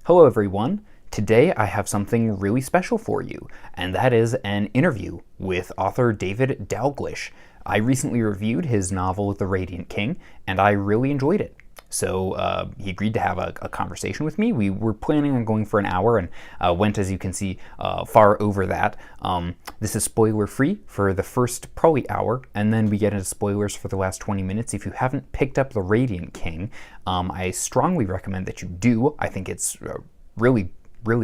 Hello, everyone. Today I have something really special for you, and that is an interview with author David Dalglish. I recently reviewed his novel, The Radiant King, and I really enjoyed it. So he agreed to have a conversation with me. We were planning on going for an hour and went, as you can see, far over that. This is spoiler free for the first probably hour, and then we get into spoilers for the last 20 minutes. If you haven't picked up The Radiant King, I strongly recommend that you do. I think it's really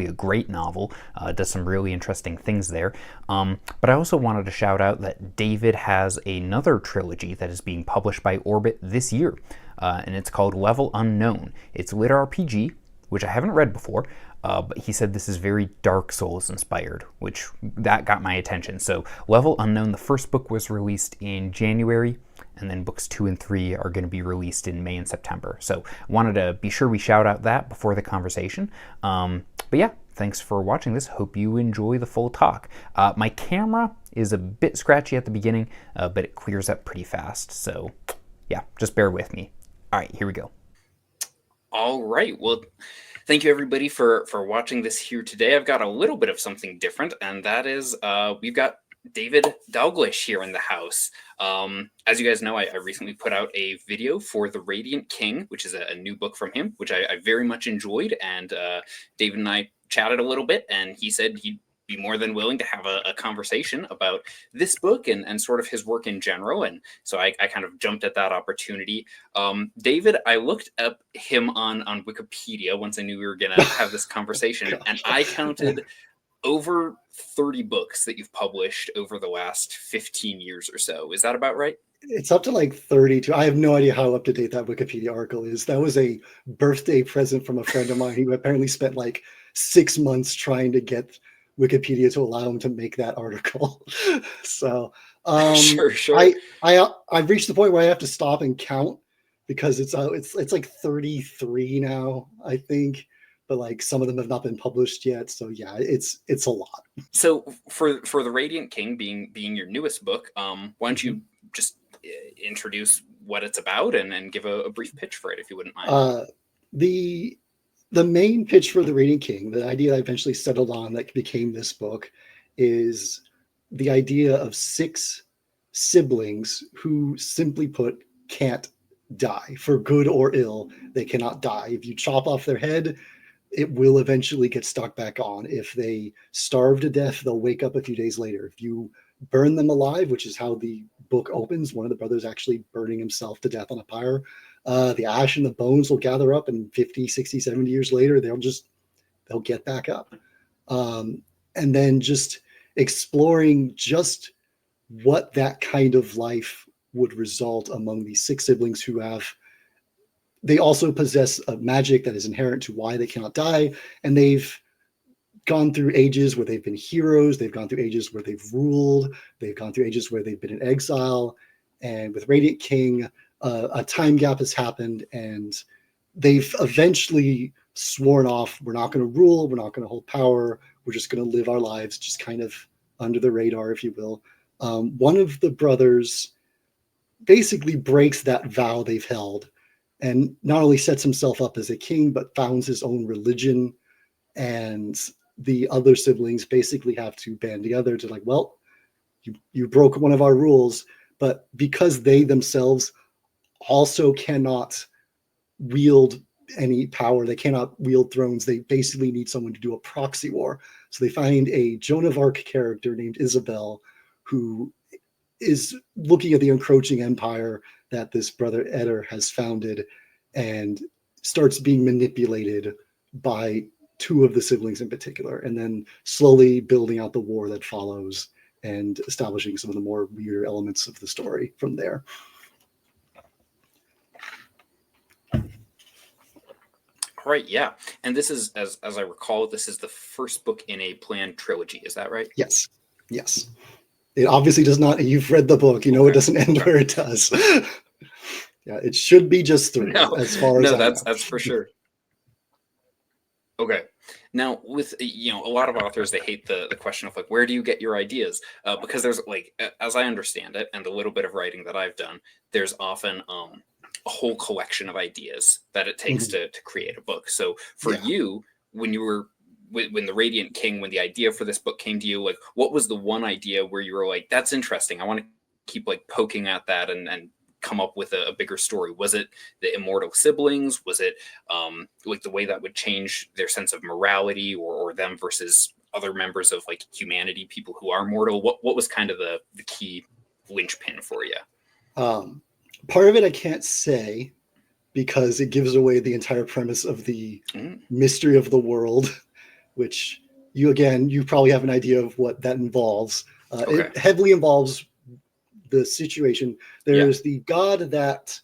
a great novel. Does some really interesting things there. But I also wanted to shout out that David has another trilogy that is being published by Orbit this year, and it's called Level Unknown. It's lit RPG, which I haven't read before, but he said this is very Dark Souls inspired, which that got my attention. So Level Unknown, the first book was released in January, and then books 2 and 3 are going to be released in May and September. So wanted to be sure we shout out that before the conversation. But yeah, thanks for watching this. Hope you enjoy the full talk. My camera is a bit scratchy at the beginning, but it clears up pretty fast. So yeah, just bear with me. All right, here we go. All right. Well, thank you everybody for watching this here today. I've got a little bit of something different, and that is we've got David Dalglish here in the house. As you guys know, I recently put out a video for The Radiant King, which is a new book from him, which I very much enjoyed. And David and I chatted a little bit, and he said he'd be more than willing to have a conversation about this book and sort of his work in general. And so I kind of jumped at that opportunity. David, I looked up him on Wikipedia once I knew we were going to have this conversation, and I counted over 30 books that you've published over the last 15 years or so. Is that about right? It's up to like 32. I have no idea how up to date that Wikipedia article is. That was a birthday present from a friend of mine who apparently spent like 6 months trying to get Wikipedia to allow him to make that article. So Sure. I've reached the point where I have to stop and count because it's like 33 now, I think. But like some of them have not been published yet, so yeah, it's a lot. So for The Radiant King being your newest book, why don't you just introduce what it's about and give a brief pitch for it, if you wouldn't mind. The main pitch for The Radiant King, the idea I eventually settled on that became this book, is the idea of 6 siblings who, simply put, can't die. For good or ill, they cannot die. If you chop off their head, it will eventually get stuck back on. If they starve to death, they'll wake up a few days later. If you burn them alive, which is how the book opens, one of the brothers actually burning himself to death on a pyre, the ash and the bones will gather up, and 50, 60, 70 years later, they'll get back up. And then just exploring just what that kind of life would result among these 6 siblings who they also possess a magic that is inherent to why they cannot die. And they've gone through ages where they've been heroes. They've gone through ages where they've ruled. They've gone through ages where they've been in exile. And with Radiant King, a time gap has happened, and they've eventually sworn off, we're not going to rule, we're not going to hold power, we're just going to live our lives just kind of under the radar, if you will. One of the brothers basically breaks that vow they've held, and not only sets himself up as a king, but founds his own religion. And the other siblings basically have to band together to like, well, you broke one of our rules. But because they themselves also cannot wield any power, they cannot wield thrones, they basically need someone to do a proxy war. So they find a Joan of Arc character named Isabel, who is looking at the encroaching empire that this brother Eder has founded, and starts being manipulated by 2 of the siblings in particular, and then slowly building out the war that follows and establishing some of the more weird elements of the story from there. Right, yeah. And this is, as I recall, this is the first book in a planned trilogy. Is that right? Yes. It obviously does not. You've read the book. You know It doesn't end where it does. Yeah, it should be just 3 as far as I know. That's for sure. Okay. Now, with a lot of authors, they hate the question of like, where do you get your ideas? Because there's like, as I understand it, and the little bit of writing that I've done, there's often a whole collection of ideas that it takes to create a book. So for you, when you were when the Radiant King, when the idea for this book came to you, like what was the one idea where you were like, that's interesting, I want to keep like poking at that and come up with a bigger story? Was it the immortal siblings? Was it like the way that would change their sense of morality, or them versus other members of like humanity, people who are mortal? What was kind of the key linchpin for you? Part of it I can't say because it gives away the entire premise of the mystery of the world, which you probably have an idea of what that involves. Okay. It heavily involves the situation. There's the god that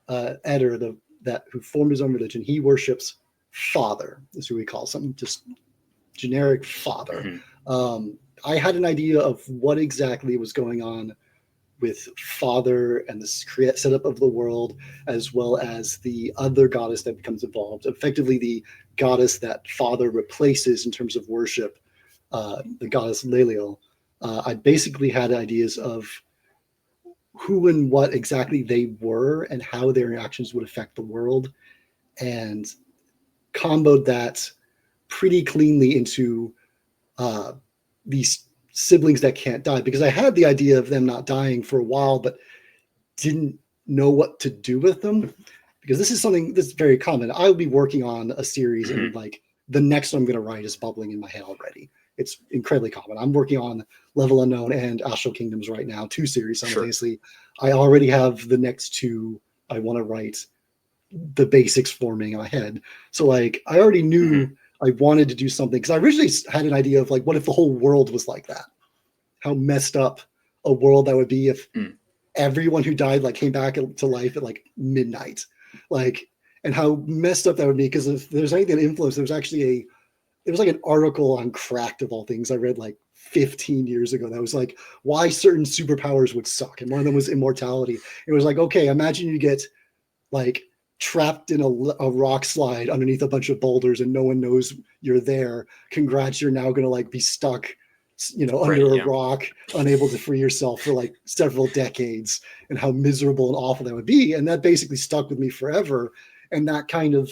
Eder, that who formed his own religion, he worships Father, is who we call something, just generic Father. I had an idea of what exactly was going on with Father and the setup of the world, as well as the other goddess that becomes involved, effectively the goddess that Father replaces in terms of worship, the goddess Leliel. I basically had ideas of who and what exactly they were and how their actions would affect the world, and comboed that pretty cleanly into these siblings that can't die, because I had the idea of them not dying for a while, but didn't know what to do with them, because this is something that's very common. I will be working on a series and like the next one I'm going to write is bubbling in my head already. It's incredibly common. I'm working on Level Unknown and Astral Kingdoms right now, 2 series simultaneously. I already have the next 2 I want to write, the basics forming in my head. So like I already knew I wanted to do something, because I originally had an idea of like, what if the whole world was like that? How messed up a world that would be if everyone who died like came back to life at like midnight, like, and how messed up that would be. Because if there's anything that influenced, there was like an article on Cracked of all things I read like 15 years ago that was like why certain superpowers would suck, and one of them was immortality. It was like, okay, imagine you get like trapped in a rock slide underneath a bunch of boulders and no one knows you're there. Congrats, you're now going to like be stuck, under a rock, unable to free yourself for like several decades, and how miserable and awful that would be. And that basically stuck with me forever. And that kind of,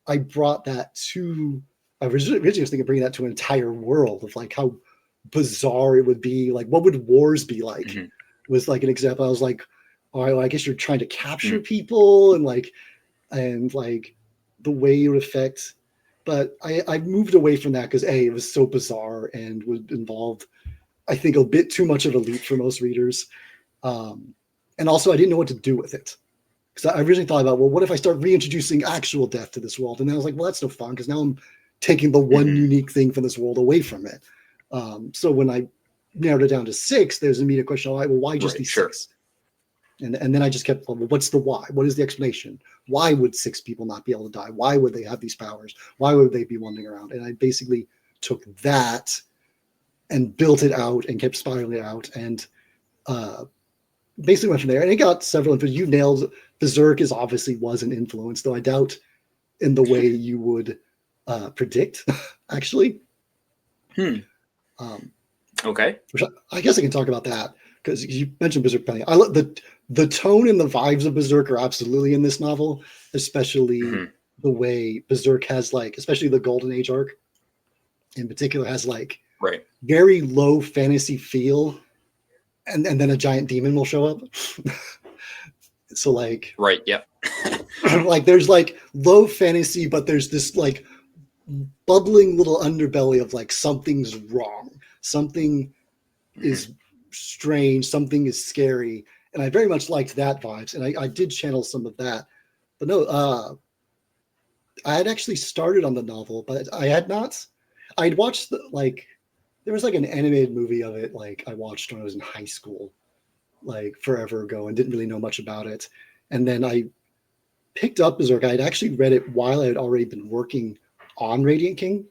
I brought that to, I was originally thinking of bringing that to an entire world of like how bizarre it would be. Like, what would wars be like? Was like an example. I was like, all right, well, I guess you're trying to capture people and like the way it would affect. But I moved away from that because it was so bizarre and would involve, I think, a bit too much of a leap for most readers. And also I didn't know what to do with it. Because I originally thought about, well, what if I start reintroducing actual death to this world? And then I was like, well, that's no fun, because now I'm taking the one unique thing from this world away from it. So when I narrowed it down to 6, there's an immediate question, all right, well, why just these 6? And then I just kept, well, what's the why? What is the explanation? Why would 6 people not be able to die? Why would they have these powers? Why would they be wandering around? And I basically took that and built it out and kept spiraling it out, and basically went from there. And it got several, but you nailed, Berserk was an influence, though I doubt in the way you would predict, actually. Okay. Which I guess I can talk about that, because you mentioned Berserk plenty. I love the tone and the vibes of Berserk are absolutely in this novel, especially the way Berserk has, like, especially the Golden Age arc in particular, has like very low fantasy feel, and then a giant demon will show up. So like like there's like low fantasy, but there's this like bubbling little underbelly of like something's wrong, something is strange, something is scary, and I very much liked that vibes, and I did channel some of that. But no, I had actually started on the novel, but I had not. I'd watched there was like an animated movie of it, like I watched when I was in high school, like forever ago, and didn't really know much about it. And then I picked up Berserk. I had actually read it while I had already been working on Radiant King,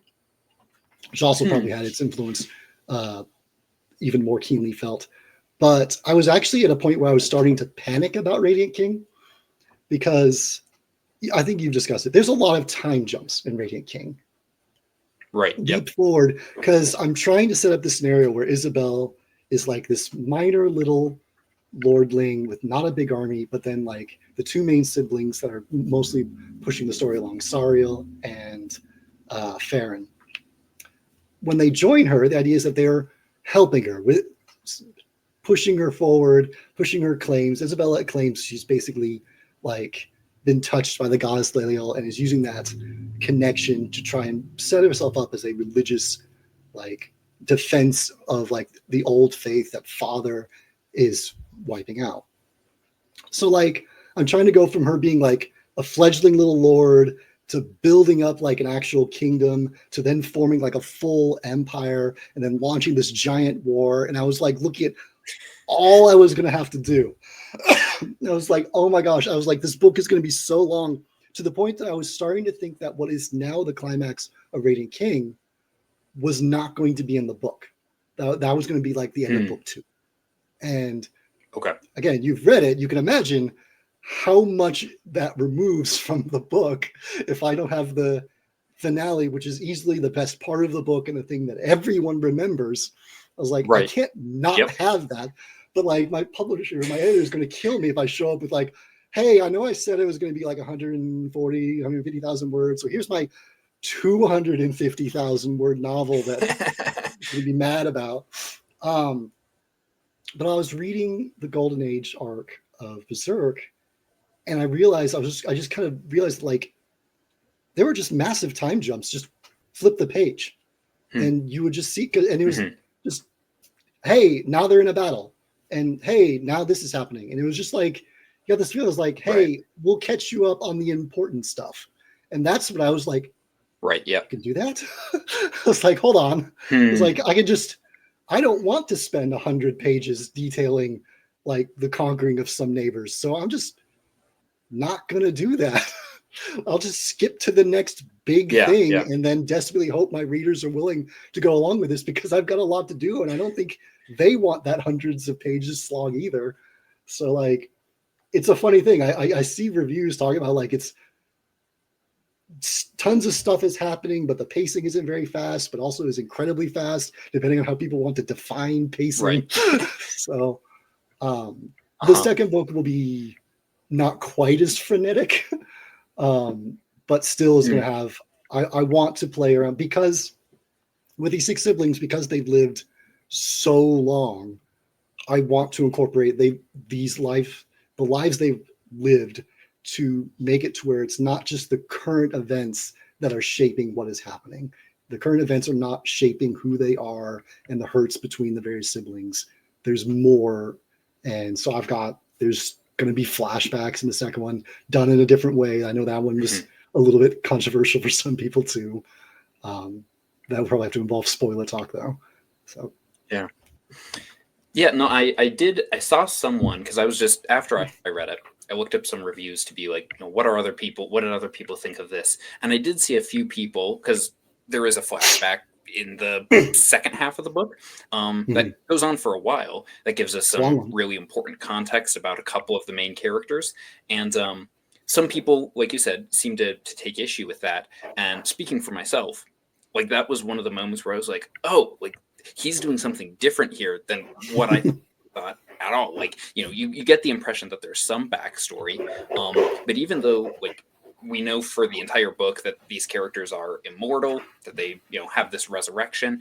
which also probably had its influence even more keenly felt. But I was actually at a point where I was starting to panic about Radiant King, because I think you've discussed it. There's a lot of time jumps in Radiant King. Leap forward, because I'm trying to set up the scenario where Isabel is like this minor little lordling with not a big army, but then like the 2 main siblings that are mostly pushing the story along, Sariel and Farron. When they join her, the idea is that they're helping her with pushing her forward, pushing her claims. Isabella claims she's basically like been touched by the goddess Leliel and is using that connection to try and set herself up as a religious like defense of like the old faith that Father is wiping out. So like I'm trying to go from her being like a fledgling little lord to building up like an actual kingdom to then forming like a full empire and then launching this giant war. And I was like looking at all I was going to have to do. I was like, oh my gosh. I was like, this book is going to be so long, to the point that I was starting to think that what is now the climax of Radiant King was not going to be in the book. That was going to be like the end of book 2. And okay, again, you've read it. You can imagine how much that removes from the book if I don't have the finale, which is easily the best part of the book and the thing that everyone remembers. I was like, I can't not have that. But like my publisher, my editor is going to kill me if I show up with like, hey, I know I said it was going to be like 140, 150,000 words. So here's my 250,000 word novel that I'm going to be mad about. But I was reading the Golden Age arc of Berserk, and I realized I just kind of realized like there were just massive time jumps. Just flip the page, and you would just see, and it was just, hey, now they're in a battle, and hey, now this is happening, and it was just like you got this feeling. It was like, hey, we'll catch you up on the important stuff, and that's what I was like. Right. Yeah. I can do that. I was like, hold on. I was like, I don't want to spend 100 pages detailing like the conquering of some neighbors. So I'm just not going to do that. I'll just skip to the next big thing and then desperately hope my readers are willing to go along with this, because I've got a lot to do. And I don't think they want that hundreds of pages slog either. So like, it's a funny thing. I see reviews talking about like, it's tons of stuff is happening, but the pacing isn't very fast, but also is incredibly fast, depending on how people want to define pacing. Right. So the second book will be not quite as frenetic, but still is going to have, I want to play around, because with these 6 siblings, because they've lived so long, I want to incorporate the lives they've lived, to make it to where it's not just the current events that are shaping what is happening. The current events are not shaping who they are and the hurts between the various siblings. There's more. And so there's going to be flashbacks in the second one, done in a different way. I know that one was a little bit controversial for some people too. That will probably have to involve spoiler talk though. So no, I saw someone, because I was just, after I read it, I looked up some reviews to be like, what did other people think of this? And I did see a few people, because there is a flashback in the second half of the book that goes on for a while, that gives us some really important context about a couple of the main characters. And some people, like you said, seem to take issue with that. And speaking for myself, like that was one of the moments where I was like, oh, like he's doing something different here than what I thought at all. Like, you get the impression that there's some backstory, but even though like we know for the entire book that these characters are immortal, that they have this resurrection,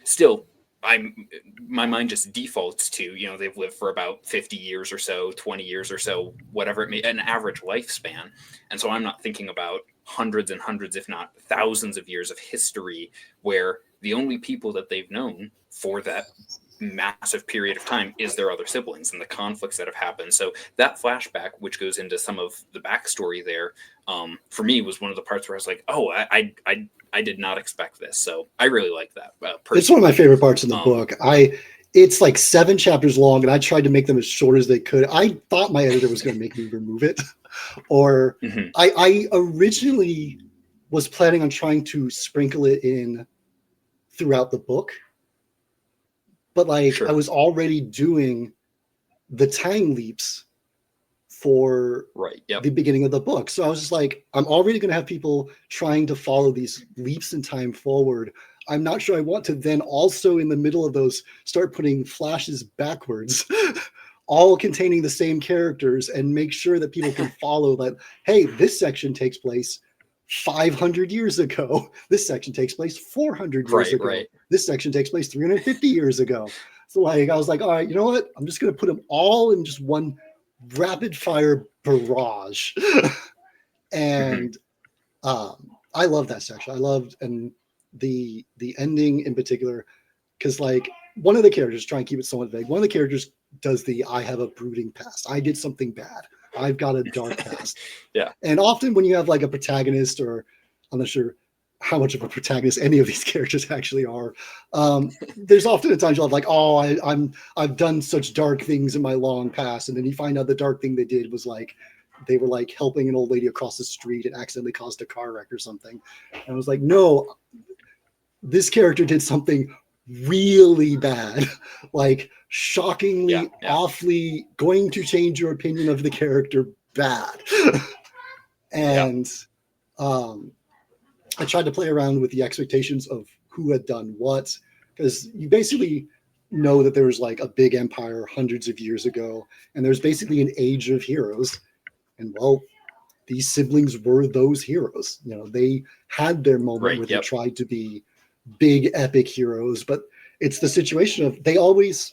still my mind just defaults to they've lived for about 50 years or so, 20 years or so, whatever it may, an average lifespan. And so I'm not thinking about hundreds and hundreds, if not thousands of years of history where the only people that they've known for that massive period of time is their other siblings and the conflicts that have happened. So that flashback, which goes into some of the backstory there, for me was one of the parts where I was like, oh, I did not expect this. So I really like that. It's one of my favorite parts in the book. It's like 7 chapters long, and I tried to make them as short as they could. I thought my editor was going to make me remove it, or I originally was planning on trying to sprinkle it in throughout the book. But like I was already doing the time leaps for the beginning of the book. So I was just like, I'm already going to have people trying to follow these leaps in time forward. I'm not sure I want to then also in the middle of those start putting flashes backwards, all containing the same characters, and make sure that people can follow that, hey, this section takes place 500 years ago. This section takes place 400 years ago. Right. This section takes place 350 years ago. So like I was like, all right, you know what? I'm just gonna put them all in just one rapid fire barrage. And I love that section. I loved and the ending in particular, because like one of the characters, try and keep it somewhat vague, one of the characters does the I have a brooding past. I did something bad. I've got a dark past. Yeah. And often when you have like a protagonist, or I'm not sure how much of a protagonist any of these characters actually are, there's often at times you'll have like, oh, I've done such dark things in my long past, and then you find out the dark thing they did was like they were like helping an old lady across the street and accidentally caused a car wreck or something. And I was like, no, this character did something really bad, like shockingly, awfully going to change your opinion of the character bad. And I tried to play around with the expectations of who had done what, because you basically know that there was like a big empire hundreds of years ago, and there's basically an age of heroes. And well, these siblings were those heroes. You know, they had their moment where they tried to be big epic heroes, but it's the situation of they always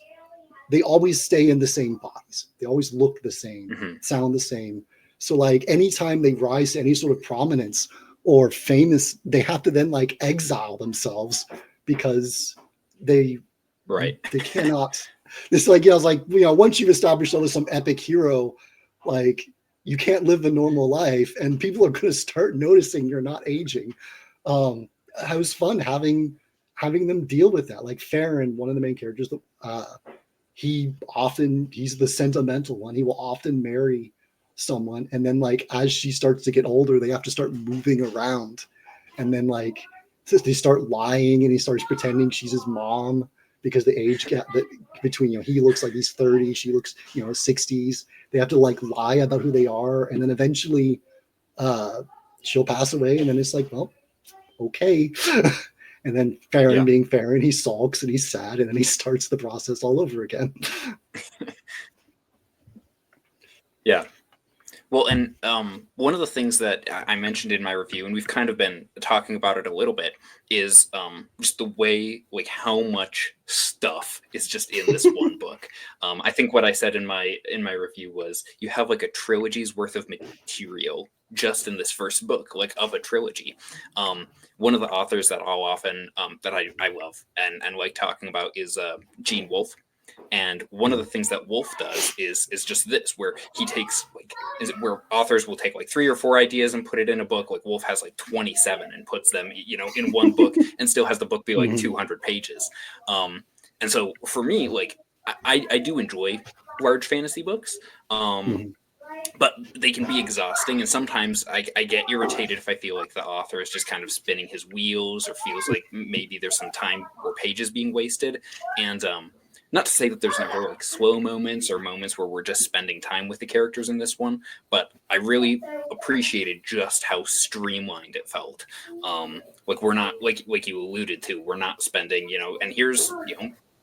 stay in the same bodies. They always look the same, sound the same. So like anytime they rise to any sort of prominence or famous, they have to then like exile themselves because they cannot. It's like, I was like, once you've established all this some epic hero, like you can't live the normal life, and people are going to start noticing you're not aging. It was fun having them deal with that. Like Farron, one of the main characters, he's the sentimental one. He will often marry someone, and then like as she starts to get older, they have to start moving around, and then like they start lying, and he starts pretending she's his mom because the age gap that between he looks like he's 30, she looks 60s. They have to like lie about who they are, and then eventually she'll pass away, and then it's like, well, okay. And then Farron being Farron, he sulks and he's sad, and then he starts the process all over again. Yeah. Well, and one of the things that I mentioned in my review, and we've kind of been talking about it a little bit, is just the way, like how much stuff is just in this one book. I think what I said in my review was you have like a trilogy's worth of material just in this first book, like of a trilogy. One of the authors that I'll often that I love and like talking about is Gene Wolfe. And one of the things that Wolfe does is just this, where he takes where authors will take like 3 or 4 ideas and put it in a book. Like Wolfe has like 27 and puts them, in one book, and still has the book be like 200 pages. And so for me, like I do enjoy large fantasy books, but they can be exhausting, and sometimes I get irritated if I feel like the author is just kind of spinning his wheels, or feels like maybe there's some time or pages being wasted. And not to say that there's never like slow moments or moments where we're just spending time with the characters in this one, but I really appreciated just how streamlined it felt. Like we're not like you alluded to, we're not spending, and here's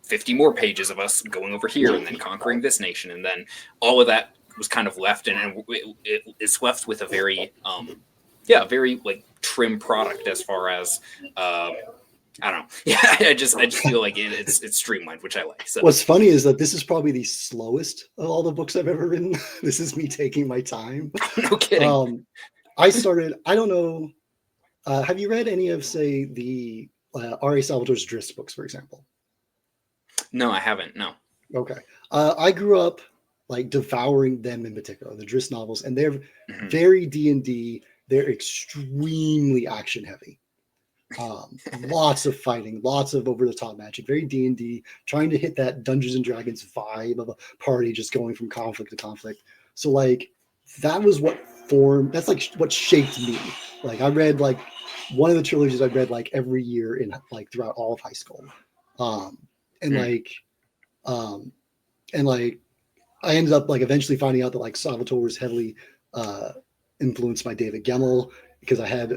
50 more pages of us going over here and then conquering this nation, and then all of that was kind of left, and it's left with a very very like trim product as far as I don't know. Yeah, I just feel like it's streamlined, which I like. So what's funny is that this is probably the slowest of all the books I've ever written. This is me taking my time. No kidding. I don't know. Have you read any of, say, the R.A. Salvatore's Driss books, for example? No, I haven't. No. Okay. I grew up like devouring them in particular, the Driss novels, and they're very D&D. They're extremely action heavy. Lots of fighting, lots of over-the-top magic, very D&D, trying to hit that Dungeons and Dragons vibe of a party just going from conflict to conflict. So like that's like what shaped me. Like I read like one of the trilogies I read like every year in like throughout all of high school. And I ended up like eventually finding out that like Salvatore was heavily influenced by David Gemmell, because I had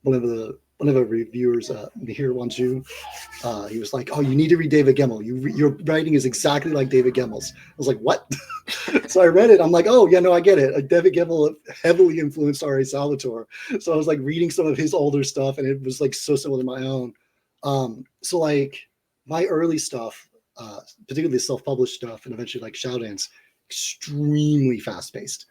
one of the one of our reviewers, Mihir Wanju, he was like, "Oh, you need to read David Gemmell. Your writing is exactly like David Gemmell's." I was like, "What?" So I read it. I'm like, "Oh, yeah, no, I get it." David Gemmell heavily influenced R.A. Salvatore. So I was like reading some of his older stuff, and it was like so similar to my own. So like my early stuff, particularly self-published stuff, and eventually like Shoutdance, extremely fast-paced.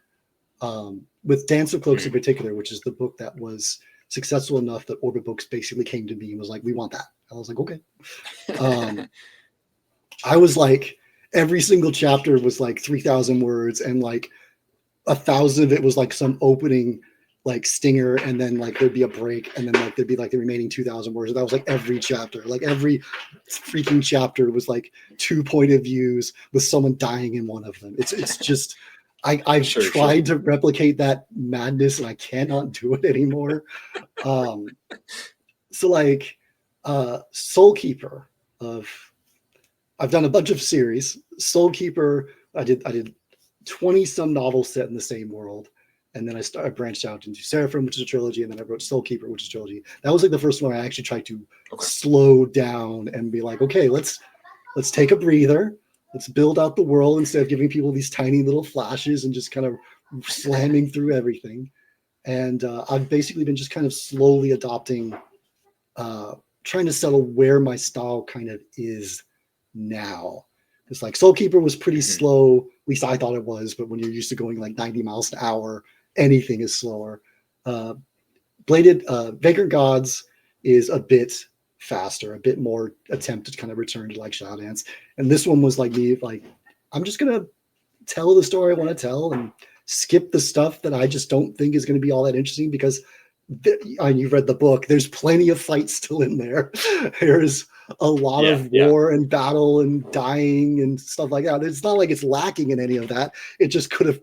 With Dance of Cloaks in particular, which is the book that was successful enough that Orbit Books basically came to me and was like, "We want that." I was like, "Okay." I was like, every single chapter was like 3,000 words, and like 1,000 of it was like some opening like stinger, and then like there'd be a break, and then like there'd be like the remaining 2,000 words. And that was like every chapter. Like every freaking chapter was like 2 point of views with someone dying in one of them. It's just I've tried to replicate that madness, and I cannot do it anymore. So like Soulkeeper I've done a bunch of series. Soulkeeper, I did 20 some novels set in the same world. And then I branched out into Seraphim, which is a trilogy, and then I wrote Soulkeeper, which is a trilogy. That was like the first one I actually tried to slow down and be like, okay, let's take a breather. Let's build out the world instead of giving people these tiny little flashes and just kind of slamming through everything. And I've basically been just kind of slowly adopting, trying to settle where my style kind of is now. It's like Soulkeeper was pretty slow, at least I thought it was, but when you're used to going like 90 miles an hour, anything is slower. Vagrant Gods is a bit faster, a bit more attempt to kind of return to like Shoutdance. And this one was like me, like, I'm just going to tell the story I want to tell and skip the stuff that I just don't think is going to be all that interesting, because you read the book, there's plenty of fights still in there. There's a lot of war and battle and dying and stuff like that. It's not like it's lacking in any of that. It just could have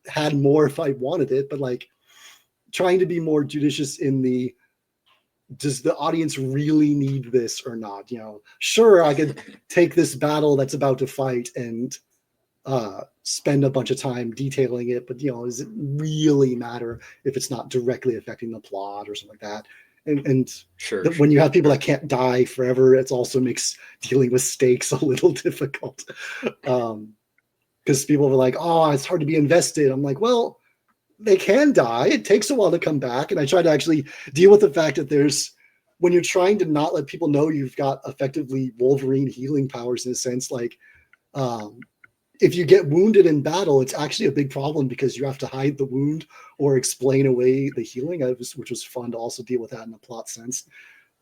had more if I wanted it, but like trying to be more judicious in the, does the audience really need this or not? You know, sure, I could take this battle that's about to fight and spend a bunch of time detailing it, but you know, does it really matter if it's not directly affecting the plot or something like that? And when you have people that can't die forever, it also makes dealing with stakes a little difficult. Because people were like, "Oh, it's hard to be invested." I'm like, well, they can die. It takes a while to come back. And I try to actually deal with the fact that when you're trying to not let people know you've got effectively Wolverine healing powers, in a sense, like if you get wounded in battle, it's actually a big problem because you have to hide the wound or explain away the healing, which was fun to also deal with that in a plot sense.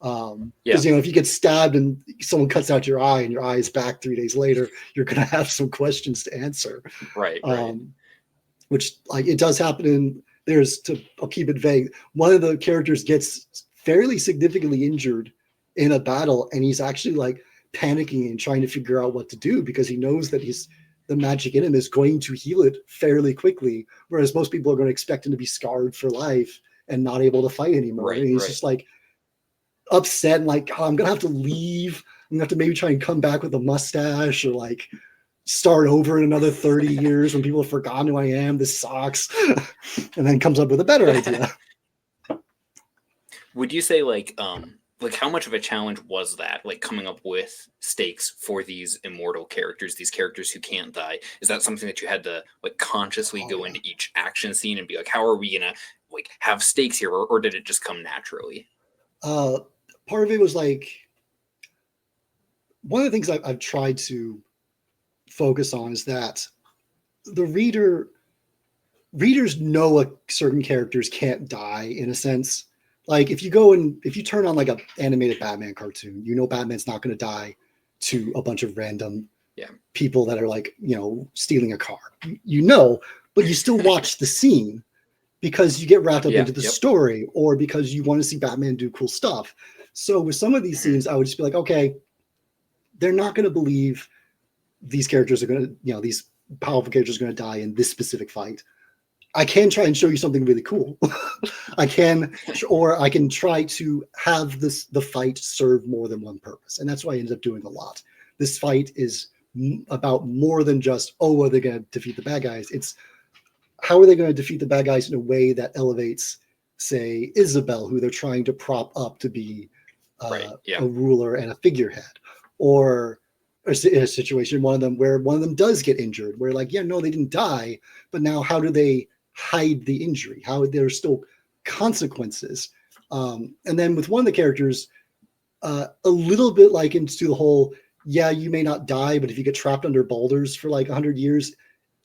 Because you know, if you get stabbed and someone cuts out your eye and your eye is back 3 days later, you're going to have some questions to answer. Right. Which like it does happen I'll keep it vague. One of the characters gets fairly significantly injured in a battle, and he's actually like panicking and trying to figure out what to do because he knows that the magic in him is going to heal it fairly quickly, whereas most people are going to expect him to be scarred for life and not able to fight anymore. And he's just like upset and like, oh, I'm going to have to leave. I'm going to have to maybe try and come back with a mustache or like start over in another 30 years when people have forgotten who I am. This sucks. And then comes up with a better idea. Would you say like how much of a challenge was that, like coming up with stakes for these immortal characters, these characters who can't die? Is that something that you had to like consciously go into each action scene and be like, how are we gonna like have stakes here, or did it just come naturally? Part of it was like, one of the things I've tried to focus on is that the readers know certain characters can't die, in a sense. Like if you turn on like an animated Batman cartoon, you know Batman's not going to die to a bunch of random people that are like, you know, stealing a car. You know, but you still watch the scene because you get wrapped up into the story, or because you want to see Batman do cool stuff. So with some of these scenes, I would just be like, okay, they're not going to believe these characters are going to, you know, these powerful characters are going to die in this specific fight. I can try and show you something really cool. I can try to have the fight serve more than one purpose. And that's what I ended up doing a lot. This fight is about more than just, oh, are they going to defeat the bad guys? It's how are they going to defeat the bad guys in a way that elevates say, Isabel, who they're trying to prop up to be Right. Yeah. a ruler and a figurehead, or in a situation one of them does get injured, where like, yeah, no, they didn't die, but now how do they hide the injury? How there's still consequences. And then with one of the characters, a little bit like into the whole, yeah, you may not die, but if you get trapped under boulders for like 100 years,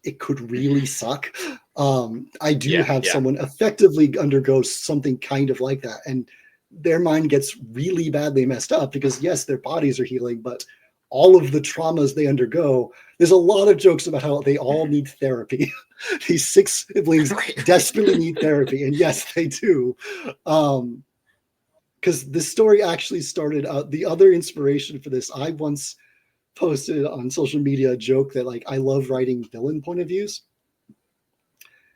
it could really suck. I do have someone effectively undergo something kind of like that, and their mind gets really badly messed up because yes, their bodies are healing, but all of the traumas they undergo, there's a lot of jokes about how they all need therapy. These 6 siblings desperately need therapy, and yes, they do. Because this story actually started out, the other inspiration for this, I once posted on social media a joke that like I love writing villain point of views.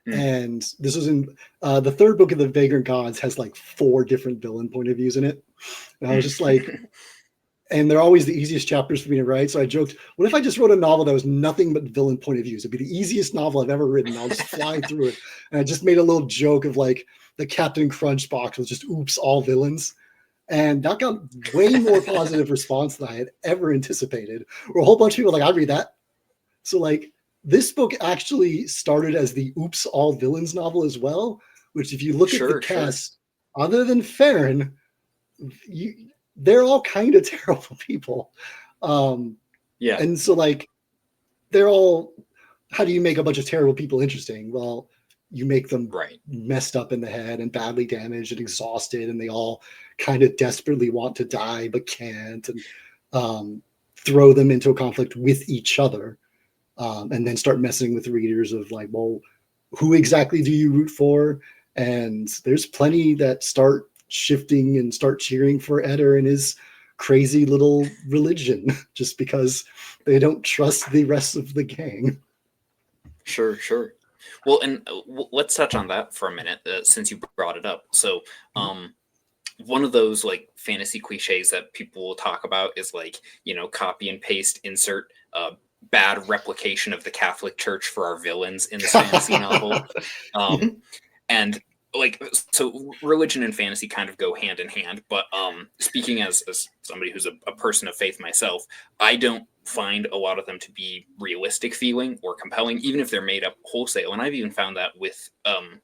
And this was in the 3rd book of the Vagrant Gods has like 4 different villain point of views in it. And I was just like, and they're always the easiest chapters for me to write. So I joked, what if I just wrote a novel that was nothing but villain point of views? It'd be the easiest novel I've ever written. I'll just fly through it. And I just made a little joke of like the Captain Crunch box was just oops, all villains. And that got way more positive response than I had ever anticipated. Or a whole bunch of people like, I'd read that. So like this book actually started as the Oops All Villains novel as well, which if you look at the cast, other than Farron, they're all kind of terrible people. And so like, they're all, how do you make a bunch of terrible people interesting? Well, you make them messed up in the head and badly damaged and exhausted, and they all kind of desperately want to die but can't, and throw them into a conflict with each other, and then start messing with readers of like, well, who exactly do you root for? And there's plenty that start shifting and start cheering for Eder and his crazy little religion just because they don't trust the rest of the gang. Sure. Well, and let's touch on that for a minute, since you brought it up. So, one of those like fantasy cliches that people will talk about is like, copy and paste, insert bad replication of the Catholic Church for our villains in this fantasy novel. And like, so religion and fantasy kind of go hand in hand. But speaking as somebody who's a person of faith myself, I don't find a lot of them to be realistic feeling or compelling, even if they're made up wholesale. And I've even found that with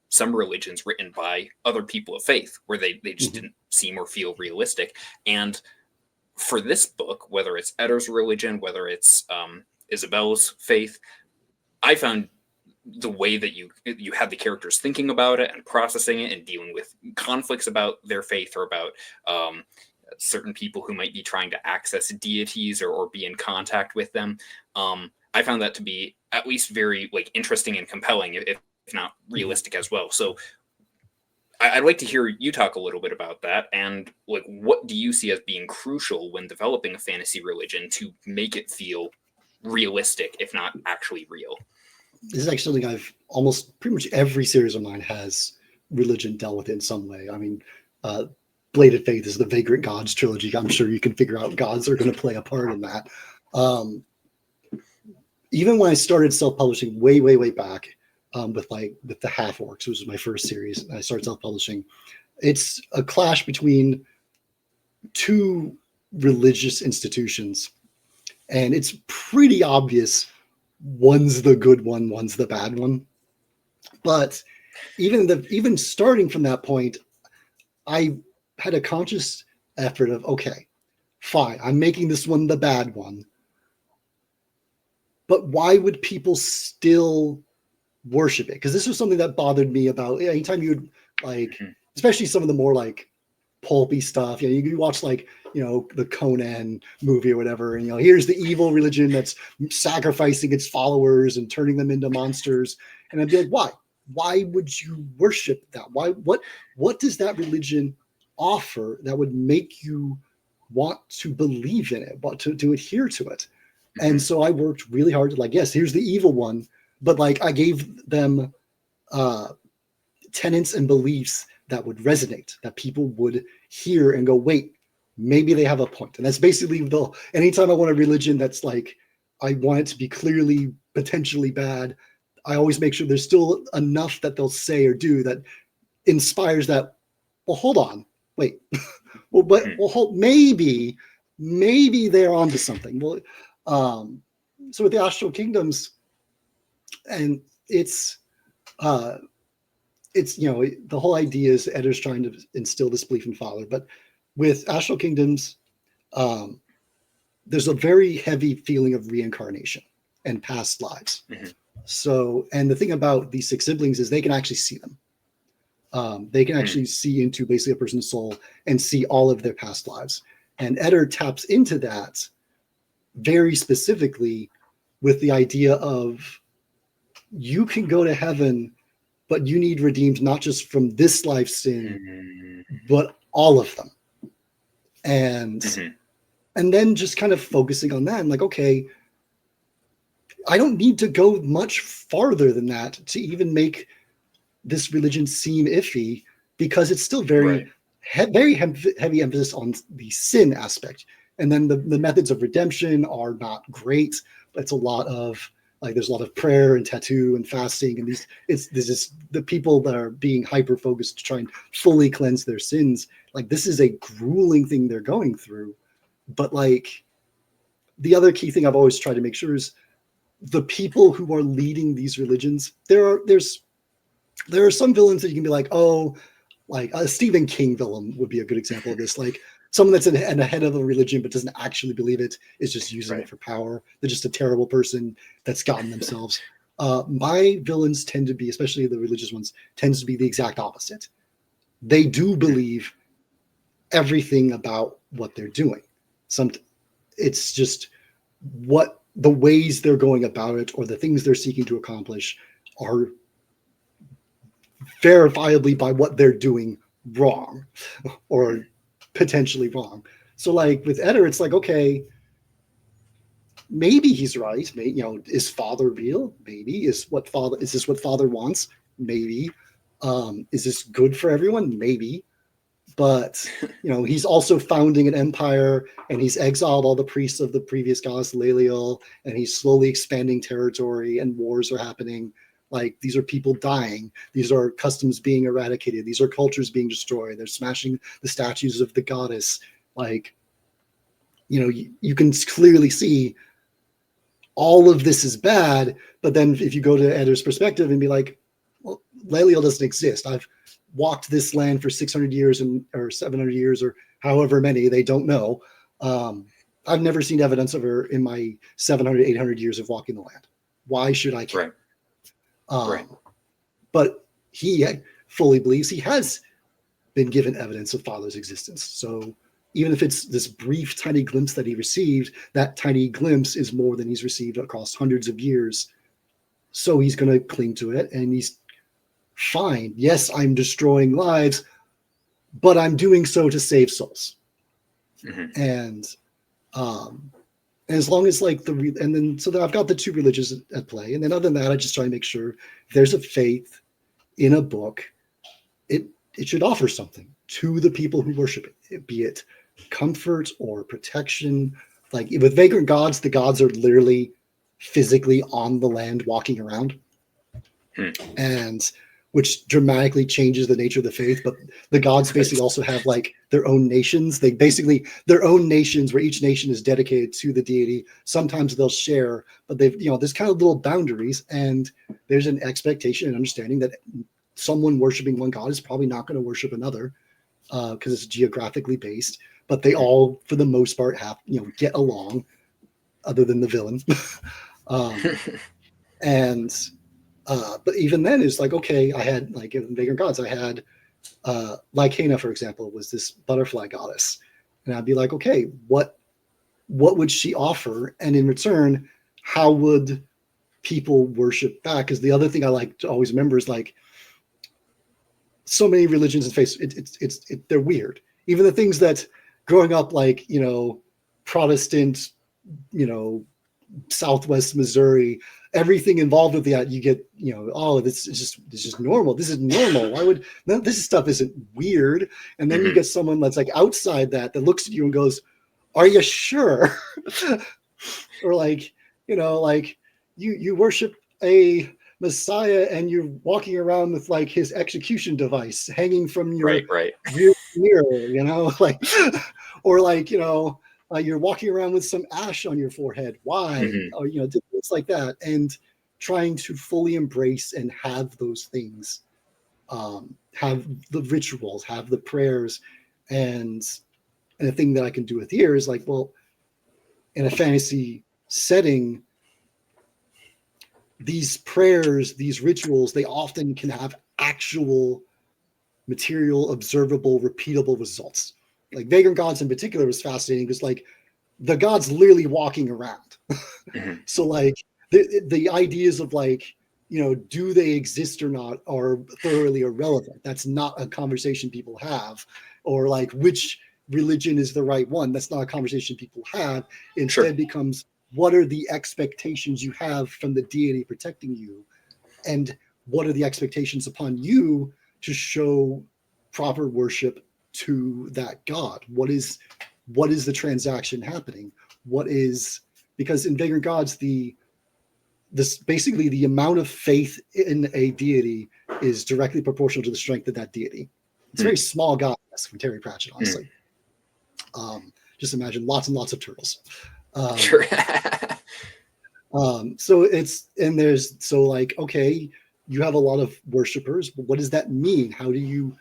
some religions written by other people of faith, where they just didn't seem or feel realistic. And for this book, whether it's Eder's religion, whether it's Isabel's faith, I found the way that you had the characters thinking about it and processing it and dealing with conflicts about their faith or about certain people who might be trying to access deities or be in contact with them. I found that to be at least very like interesting and compelling, if not realistic as well. So I'd like to hear you talk a little bit about that, and like, what do you see as being crucial when developing a fantasy religion to make it feel realistic, if not actually real? This is actually something I've almost pretty much every series of mine has religion dealt with in some way. I mean, Bladed Faith is the Vagrant Gods trilogy. I'm sure you can figure out gods are going to play a part in that. Even when I started self-publishing way back with the Half Orcs, which was my first series, I started self-publishing. It's a clash between 2 religious institutions, and it's pretty obvious one's the good one, one's the bad one. But even starting from that point, I had a conscious effort of, okay, fine, I'm making this one the bad one, but why would people still worship it? Because this was something that bothered me about anytime you would like, especially some of the more like pulpy stuff. You watch like, the Conan movie or whatever, and here's the evil religion that's sacrificing its followers and turning them into monsters. And I'd be like, why would you worship that? What does that religion offer that would make you want to believe in it, want to adhere to it? And so I worked really hard to like, yes, here's the evil one, but like I gave them tenets and beliefs that would resonate, that people would hear and go, wait, maybe they have a point. And that's basically anytime I want a religion that's like, I want it to be clearly potentially bad, I always make sure there's still enough that they'll say or do that inspires that. Well, hold on, wait. Maybe they're onto something. Well, so with the Astral Kingdoms, and it's the whole idea is the editor's trying to instill this belief in Father, but with Astral Kingdoms, there's a very heavy feeling of reincarnation and past lives. So, and the thing about these 6 siblings is they can actually see them. They can actually see into basically a person's soul and see all of their past lives. And Eder taps into that very specifically with the idea of you can go to heaven, but you need redeemed not just from this life's sin, but all of them. And then just kind of focusing on that and like, okay, I don't need to go much farther than that to even make this religion seem iffy, because it's still very heavy emphasis on the sin aspect. And then the methods of redemption are not great. It's a lot of there's a lot of prayer and tattoo and fasting, and there's just the people that are being hyper focused to try and fully cleanse their sins. Like, this is a grueling thing they're going through. But like, the other key thing I've always tried to make sure is the people who are leading these religions. There are some villains that you can be like, oh, like a Stephen King villain would be a good example of this. Like, someone that's at the head of a religion but doesn't actually believe it, is just using it for power. They're just a terrible person that's gotten themselves. My villains tend to be, especially the religious ones, tends to be the exact opposite. They do believe everything about what they're doing. It's just what the ways they're going about it or the things they're seeking to accomplish are verifiably by what they're doing wrong or potentially wrong. So like with Eder, it's like, okay, maybe he's right. Maybe, is Father real? Maybe. Is this what Father wants? Maybe. Is this good for everyone? Maybe. But he's also founding an empire, and he's exiled all the priests of the previous goddess Leliel, and he's slowly expanding territory, and wars are happening. Like, these are people dying. These are customs being eradicated. These are cultures being destroyed. They're smashing the statues of the goddess. Like, you can clearly see all of this is bad. But then if you go to Eder's perspective and be like, well, Leliel doesn't exist. I've walked this land for 600 years or 700 years or however many, they don't know. I've never seen evidence of her in my 700, 800 years of walking the land. Why should I care? But he fully believes he has been given evidence of Father's existence. So even if it's this brief, tiny glimpse that he received, that tiny glimpse is more than he's received across hundreds of years. So he's going to cling to it, and he's fine. Yes, I'm destroying lives, but I'm doing so to save souls. And as long as like so then I've got the 2 religions at play. And then other than that, I just try to make sure if there's a faith in a book, it should offer something to the people who worship it, be it comfort or protection. Like with Vagrant Gods, the gods are literally physically on the land walking around. And which dramatically changes the nature of the faith. But the gods basically also have like their own nations. Their own nations where each nation is dedicated to the deity. Sometimes they'll share, but there's kind of little boundaries, and there's an expectation and understanding that someone worshiping one god is probably not going to worship another because it's geographically based, but they all, for the most part, have, get along, other than the villain. But even then, it's like, okay, I had, like in Vagrant Gods, I had Lycaena, for example, was this butterfly goddess. And I'd be like, okay, what would she offer? And in return, how would people worship back? Because the other thing I like to always remember is like, so many religions and faiths, they're weird. Even the things that growing up, like, Protestant, Southwest Missouri, everything involved with that, you get, this is just normal. This is normal. Why would this stuff isn't weird? And then you get someone that's like outside that looks at you and goes, "Are you sure?" Or like, like you worship a Messiah and you're walking around with like his execution device hanging from your Right. rear mirror, you know, like, or like, you know, you're walking around with some ash on your forehead. Why? Mhm. Or, you know, things like that. And trying to fully embrace and have those things, have the rituals, have the prayers. And the thing that I can do with here is like, well, in a fantasy setting, these prayers, these rituals, they often can have actual material, observable, repeatable results. Like Vagrant Gods in particular was fascinating because like the gods literally walking around. Mhm. So like the ideas of like, you know, do they exist or not are thoroughly irrelevant. That's not a conversation people have. Or like which religion is the right one. That's not a conversation people have. Instead Sure. becomes what are the expectations you have from the deity protecting you? And what are the expectations upon you to show proper worship to that god? What is the transaction happening? What is, because in Vagrant Gods, this basically the amount of faith in a deity is directly proportional to the strength of that deity. It's a very small god from Terry Pratchett, honestly. Just imagine lots and lots of turtles. Sure. So it's, and there's, so like, okay, you have a lot of worshipers, but what does that mean? How do you,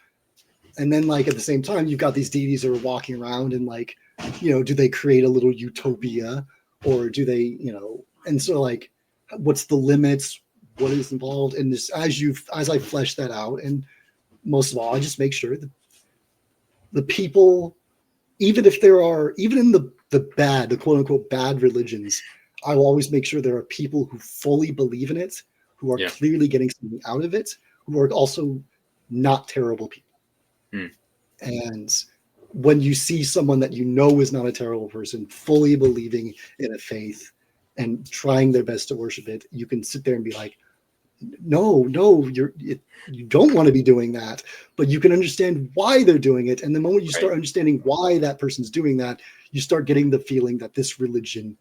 and then like at the same time, you've got these deities that are walking around and like, you know, do they create a little utopia or do they, you know, and so like, what's the limits? What is involved in this? As I flesh that out, and most of all, I just make sure that the people, even if there are, even in the quote unquote bad religions, I will always make sure there are people who fully believe in it, who are clearly getting something out of it, who are also not terrible people. And when you see someone that you know is not a terrible person, fully believing in a faith and trying their best to worship it, you can sit there and be like, no, you don't want to be doing that, but you can understand why they're doing it. And the moment you start understanding why that person's doing that, you start getting the feeling that this religion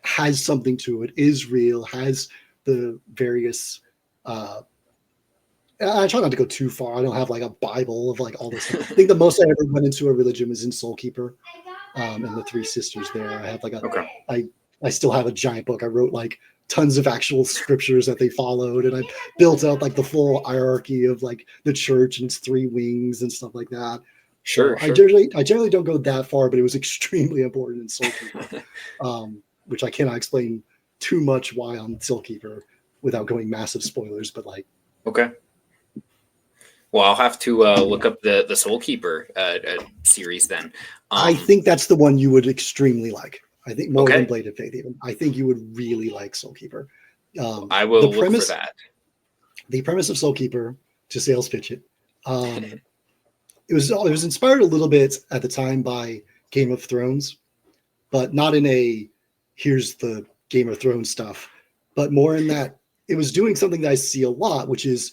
has something to it, is real, has the various, I try not to go too far. I don't have like a Bible of like all this stuff. I think the most I ever went into a religion was in Soulkeeper, and the Three Sisters there. I have like I still have a giant book. I wrote like tons of actual scriptures that they followed, and I built out like the full hierarchy of like the church and its three wings and stuff like that. Sure. I generally don't go that far, but it was extremely important in Soulkeeper, which I cannot explain too much why on Soulkeeper without going massive spoilers. But like, okay. Well, I'll have to look up the Soulkeeper series then. I think that's the one you would extremely like. I think more than Okay. Blade of Faith even. I think you would really like Soulkeeper. I will look for that. The premise of Soulkeeper, to sales pitch it, it was inspired a little bit at the time by Game of Thrones, but not in a here's the Game of Thrones stuff, but more in that it was doing something that I see a lot, which is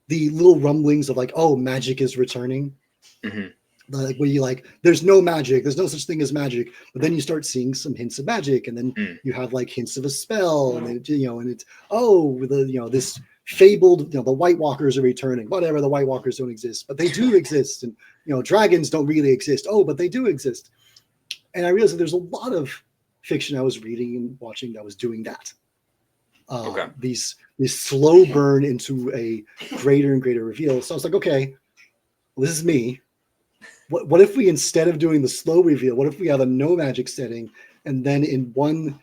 the little rumblings of like, oh, magic is returning. Like where you like, there's no magic, there's no such thing as magic, but then you start seeing some hints of magic, and then you have like hints of a spell, and then, you know, and it's this fabled, the White Walkers are returning. Whatever, the White Walkers don't exist, but they do exist, and dragons don't really exist. Oh, but they do exist. And I realized that there's a lot of fiction I was reading and watching that was doing that. This slow burn into a greater and greater reveal. So I was like, okay, well, this is me. What if we, instead of doing the slow reveal, what if we have a no magic setting, and then in one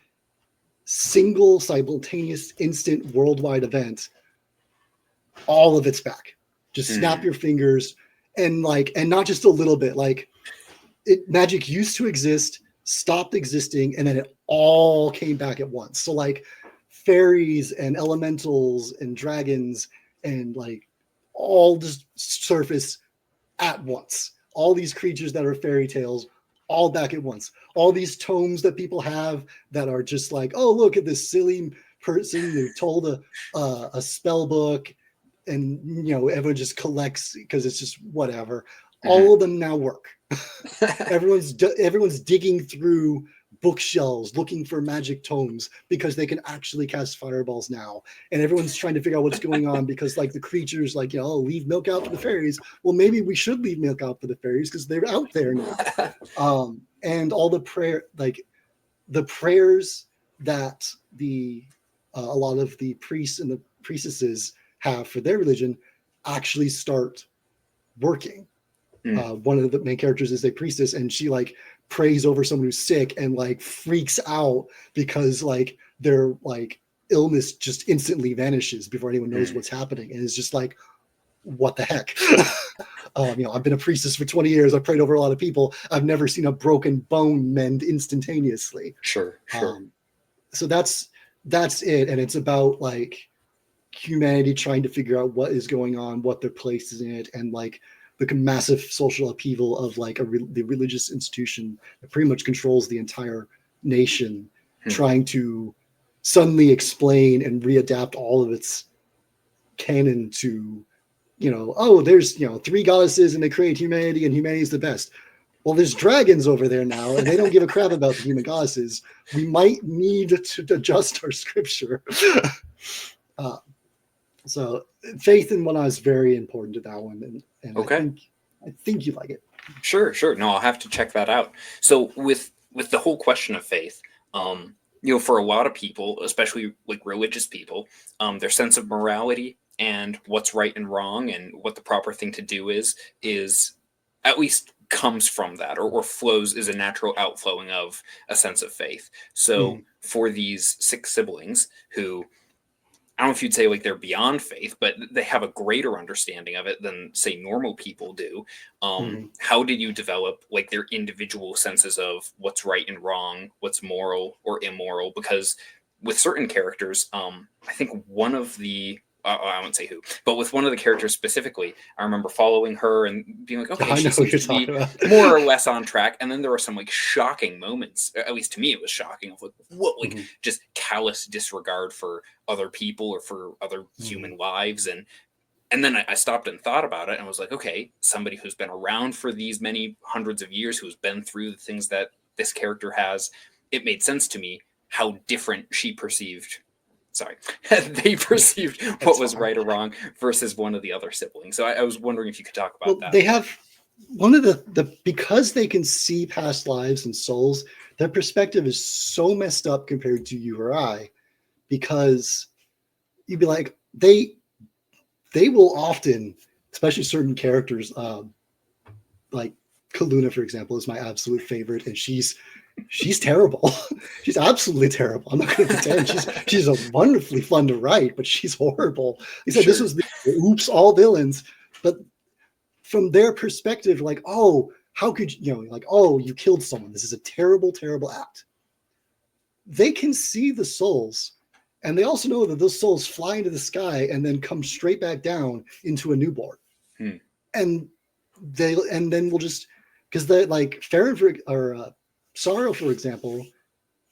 single simultaneous instant worldwide event, all of it's back. Just snap your fingers, and not just a little bit. Like magic used to exist, stopped existing, and then it all came back at once. So like fairies and elementals and dragons and like all just surface at once. All these creatures that are fairy tales, all back at once. All these tomes that people have that are just like, oh, look at this silly person who told a spell book, and everyone just collects because it's just whatever. All of them now work. Everyone's digging through bookshelves looking for magic tomes because they can actually cast fireballs now, and everyone's trying to figure out what's going on because like the creatures like, oh, leave milk out for the fairies. Well, maybe we should leave milk out for the fairies because they're out there now. And all the prayers that a lot of the priests and the priestesses have for their religion actually start working. One of the main characters is a priestess, and she like prays over someone who's sick and like freaks out because like their like illness just instantly vanishes before anyone knows what's happening, and it's just like, what the heck? I've been a priestess for 20 years. I've prayed over a lot of people. I've never seen a broken bone mend instantaneously. Sure. So that's it, and it's about like humanity trying to figure out what is going on, what their place is in it, and like the massive social upheaval of like the religious institution that pretty much controls the entire nation, trying to suddenly explain and readapt all of its canon to, there's 3 goddesses and they create humanity and humanity is the best. Well, there's dragons over there now and they don't give a crap about the human goddesses. We might need to adjust our scripture. So faith in one is very important to that one, and Okay. I think you like it. Sure. No, I'll have to check that out. So with the whole question of faith, for a lot of people, especially like religious people, their sense of morality and what's right and wrong and what the proper thing to do is at least comes from that or flows, is a natural outflowing of a sense of faith. So for these 6 siblings who, I don't know if you'd say like they're beyond faith, but they have a greater understanding of it than say normal people do. How did you develop like their individual senses of what's right and wrong, what's moral or immoral? Because with certain characters, I think one of the, I won't say who, but with one of the characters specifically, I remember following her and being like, okay, she seems to be more or less on track. And then there were some like shocking moments, at least to me, it was shocking of like, what, like just callous disregard for other people or for other human lives. And then I stopped and thought about it and was like, okay, somebody who's been around for these many hundreds of years, who's been through the things that this character has, it made sense to me how different they perceived what was right or wrong versus one of the other siblings. So I was wondering if you could talk about that. They have one of the because they can see past lives and souls, their perspective is so messed up compared to you or I, because you'd be like, they will often, especially certain characters, like Kaluna, for example, is my absolute favorite, and she's terrible. She's absolutely terrible. I'm not going to pretend she's a wonderfully fun to write, but she's horrible. He said this was the oops, all villains. But from their perspective, like, oh, how could you, like, oh, you killed someone. This is a terrible, terrible act. They can see the souls, and they also know that those souls fly into the sky and then come straight back down into a newborn. And then we'll just, because they like Farron Sorrow, for example,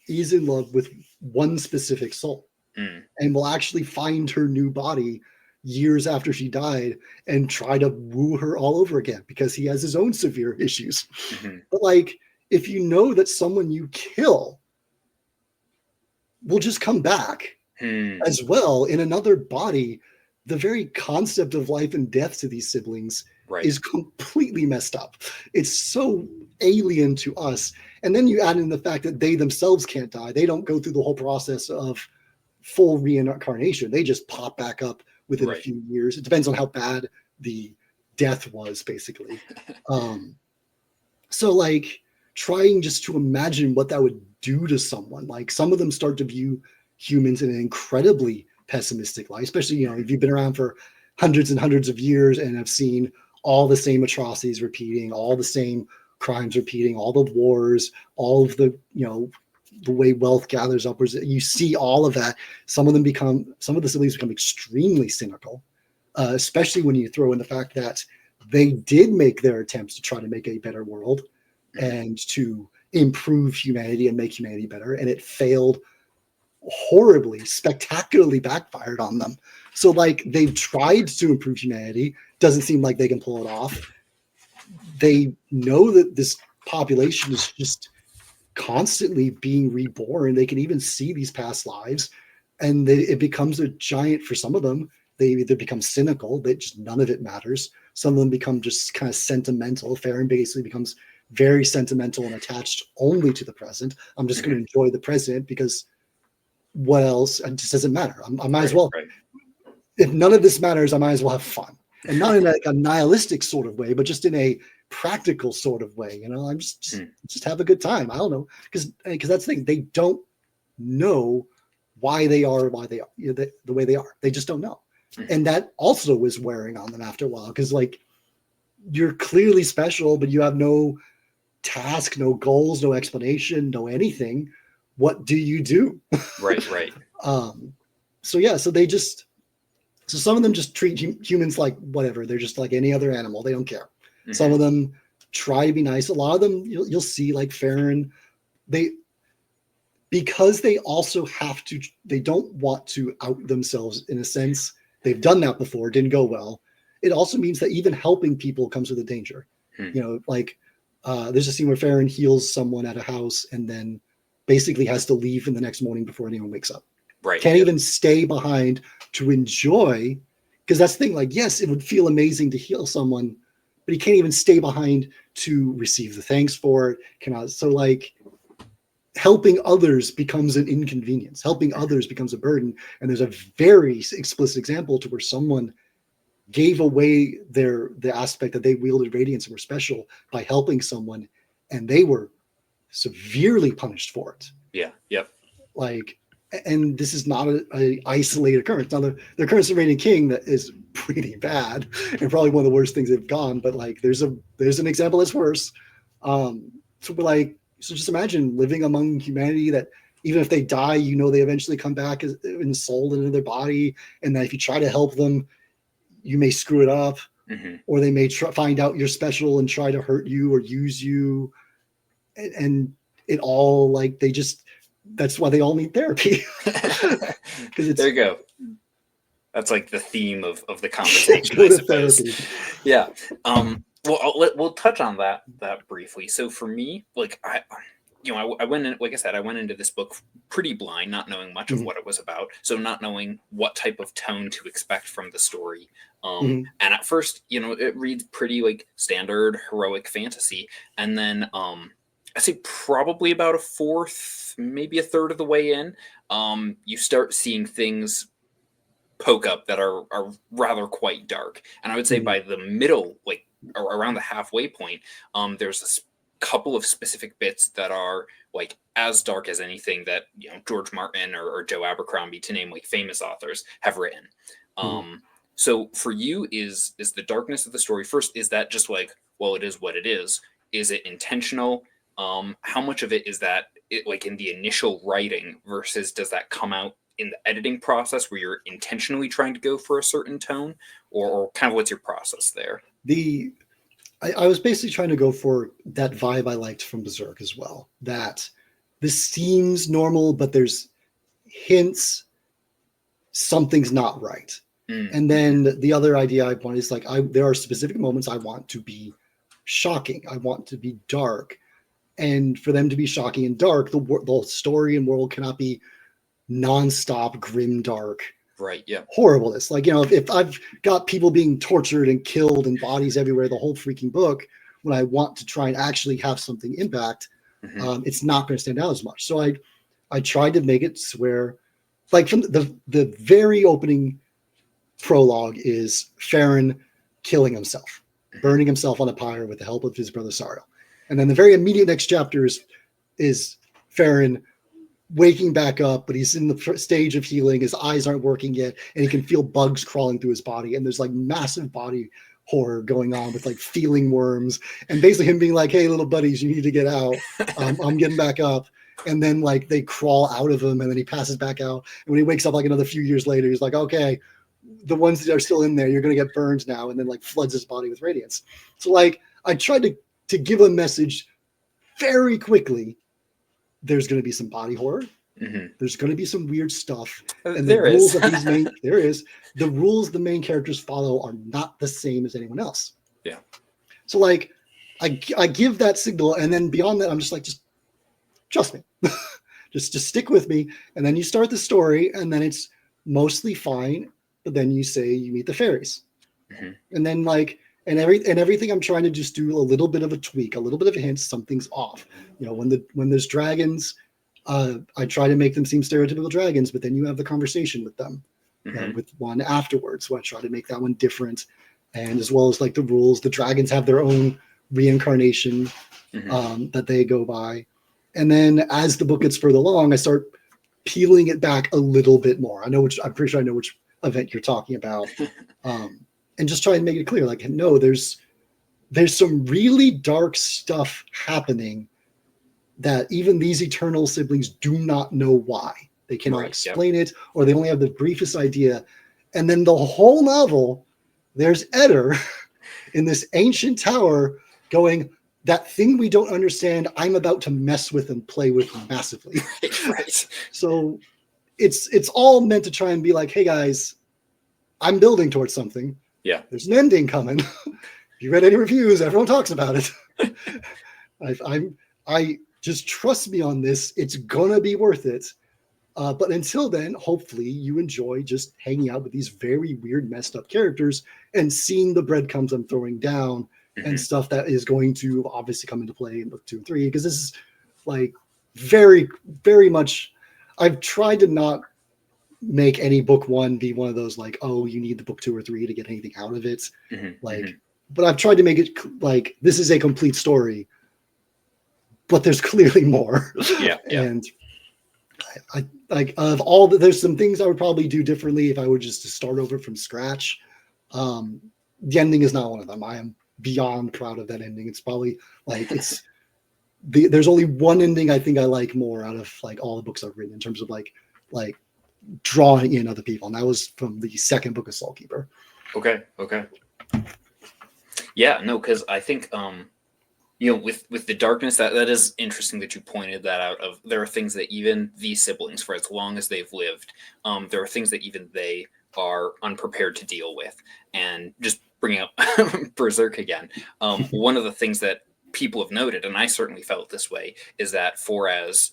is in love with one specific soul and will actually find her new body years after she died and try to woo her all over again because he has his own severe issues. But like, if you know that someone you kill will just come back as well in another body, the very concept of life and death to these siblings is completely messed up. It's so alien to us. And then you add in the fact that they themselves can't die. They don't go through the whole process of full reincarnation. They just pop back up within a few years. It depends on how bad the death was, basically. So like trying just to imagine what that would do to someone. Like some of them start to view humans in an incredibly pessimistic light, especially, if you've been around for hundreds and hundreds of years and have seen all the same atrocities repeating, all the same crimes repeating, all the wars, all of the, the way wealth gathers upwards. You see all of that. Some of the siblings become extremely cynical, especially when you throw in the fact that they did make their attempts to try to make a better world and to improve humanity and make humanity better. And it failed horribly, spectacularly backfired on them. So like they've tried to improve humanity. Doesn't seem like they can pull it off. They know that this population is just constantly being reborn. They can even see these past lives, and it becomes a giant for some of them. They either become cynical, that just none of it matters. Some of them become just kind of sentimental. Farron basically becomes very sentimental and attached only to the present. I'm just going to enjoy the present because what else? It just doesn't matter. I might as well. Right. If none of this matters, I might as well have fun, and not in a nihilistic sort of way, but just in a practical sort of way. I'm just have a good time. I don't know, because that's the thing. They don't know why they are the way they are. They just don't know, and that also was wearing on them after a while, because like you're clearly special, but you have no task, no goals, no explanation, no anything. What do you do? Right. So some of them just treat humans like whatever. They're just like any other animal. They don't care. Some of them try to be nice. A lot of them you'll see, like Farron, because they also have to, they don't want to out themselves in a sense. They've done that before, didn't go well. It also means that even helping people comes with a danger. Like there's a scene where Farron heals someone at a house and then basically has to leave in the next morning before anyone wakes up. Right. Can't even stay behind to enjoy, because that's the thing. Like, yes, it would feel amazing to heal someone, but he can't even stay behind to receive the thanks for it. So like helping others becomes an inconvenience. Helping others becomes a burden. And there's a very explicit example to where someone gave away the aspect that they wielded radiance and were special by helping someone, and they were severely punished for it. Yeah. Yep. Like, and this is not an isolated occurrence. Now, the occurrence of Radiant King that is pretty bad and probably one of the worst things they've gone. But like, there's an example that's worse. So just imagine living among humanity that even if they die, they eventually come back in soul into their body, and that if you try to help them, you may screw it up, or they may find out you're special and try to hurt you or use you, and it all like that's why they all need therapy. There you go. That's like the theme of the conversation, I suppose. Yeah. Well, we'll touch on that briefly. So for me, like I went in, like I said, I went into this book pretty blind, not knowing much of what it was about. So not knowing what type of tone to expect from the story. And at first, it reads pretty like standard heroic fantasy. And then, I say probably about a fourth, maybe a third of the way in, you start seeing things poke up that are rather quite dark. And I would say by the middle, like around the halfway point, there's a couple of specific bits that are like as dark as anything that George Martin or Joe Abercrombie, to name like famous authors, have written. So for you, is the darkness of the story first? Is that just like, well, it is what it is? Is it intentional? How much of it is that like in the initial writing versus does that come out in the editing process where you're intentionally trying to go for a certain tone, or kind of what's your process there? I was basically trying to go for that vibe I liked from Berserk as well, that this seems normal, but there's hints something's not right. And then the other idea I want is like, there are specific moments I want to be shocking. I want to be dark. And for them to be shocking and dark, the story and world cannot be nonstop, grim, dark, right? Yeah, horribleness. Like, if I've got people being tortured and killed and bodies everywhere, the whole freaking book, when I want to try and actually have something impact, it's not going to stand out as much. So I tried to make it where, like, from the very opening prologue is Farron killing himself, burning himself on a pyre with the help of his brother Sariel. And then the very immediate next chapter is Farron waking back up, but he's in the stage of healing. His eyes aren't working yet, and he can feel bugs crawling through his body. And there's like massive body horror going on with like feeling worms, and basically him being like, "Hey, little buddies, you need to get out. I'm getting back up." And then like they crawl out of him, and then he passes back out. And when he wakes up like another few years later, he's like, "Okay, the ones that are still in there, you're going to get burned now," and then like floods his body with radiance. So like I tried to give a message very quickly. There's going to be some body horror. There's going to be some weird stuff. And the rules of the rules the main characters follow are not the same as anyone else. Yeah. So like I give that signal, and then beyond that, I'm just like, just trust me. just stick with me. And then you start the story, and then it's mostly fine. But then you say you meet the fairies. And then everything I'm trying to just do a little bit of a tweak, a little bit of a hint, something's off. When there's dragons, I try to make them seem stereotypical dragons, but then you have the conversation with them with one afterwards. So I try to make that one different. And as well as like the rules, the dragons have their own reincarnation that they go by. And then as the book gets further along, I start peeling it back a little bit more. I'm pretty sure I know which event you're talking about. And just try and make it clear, like, no, there's some really dark stuff happening that even these eternal siblings do not know why. They cannot explain it, or they only have the briefest idea. And then the whole novel, there's Eder in this ancient tower going, that thing we don't understand, I'm about to mess with and play with massively. Right. So it's all meant to try and be like, hey guys, I'm building towards something. Yeah. There's an ending coming. If you read any reviews, everyone talks about it. I just trust me on this. It's gonna be worth it. But until then, hopefully you enjoy just hanging out with these very weird, messed up characters and seeing the breadcrumbs I'm throwing down and stuff that is going to obviously come into play in book 2 and 3. Because this is like very, very much, I've tried to not make any book 1 be one of those like, oh, you need the book 2 or 3 to get anything out of it. But I've tried to make it like, this is a complete story, but there's clearly more. And I like there's some things I would probably do differently if I were just to start over from scratch. The ending is not one of them. I am beyond proud of that ending. It's probably like there's only one ending I think I like more out of like all the books I've written in terms of like drawing in other people, and that was from the second book of Soulkeeper. Okay. Yeah, no, because I think with the darkness, that is interesting that you pointed that out. Of there are things that even these siblings, for as long as they've lived, there are things that even they are unprepared to deal with. And just bringing up Berserk again, one of the things that people have noted, and I certainly felt this way, is that for as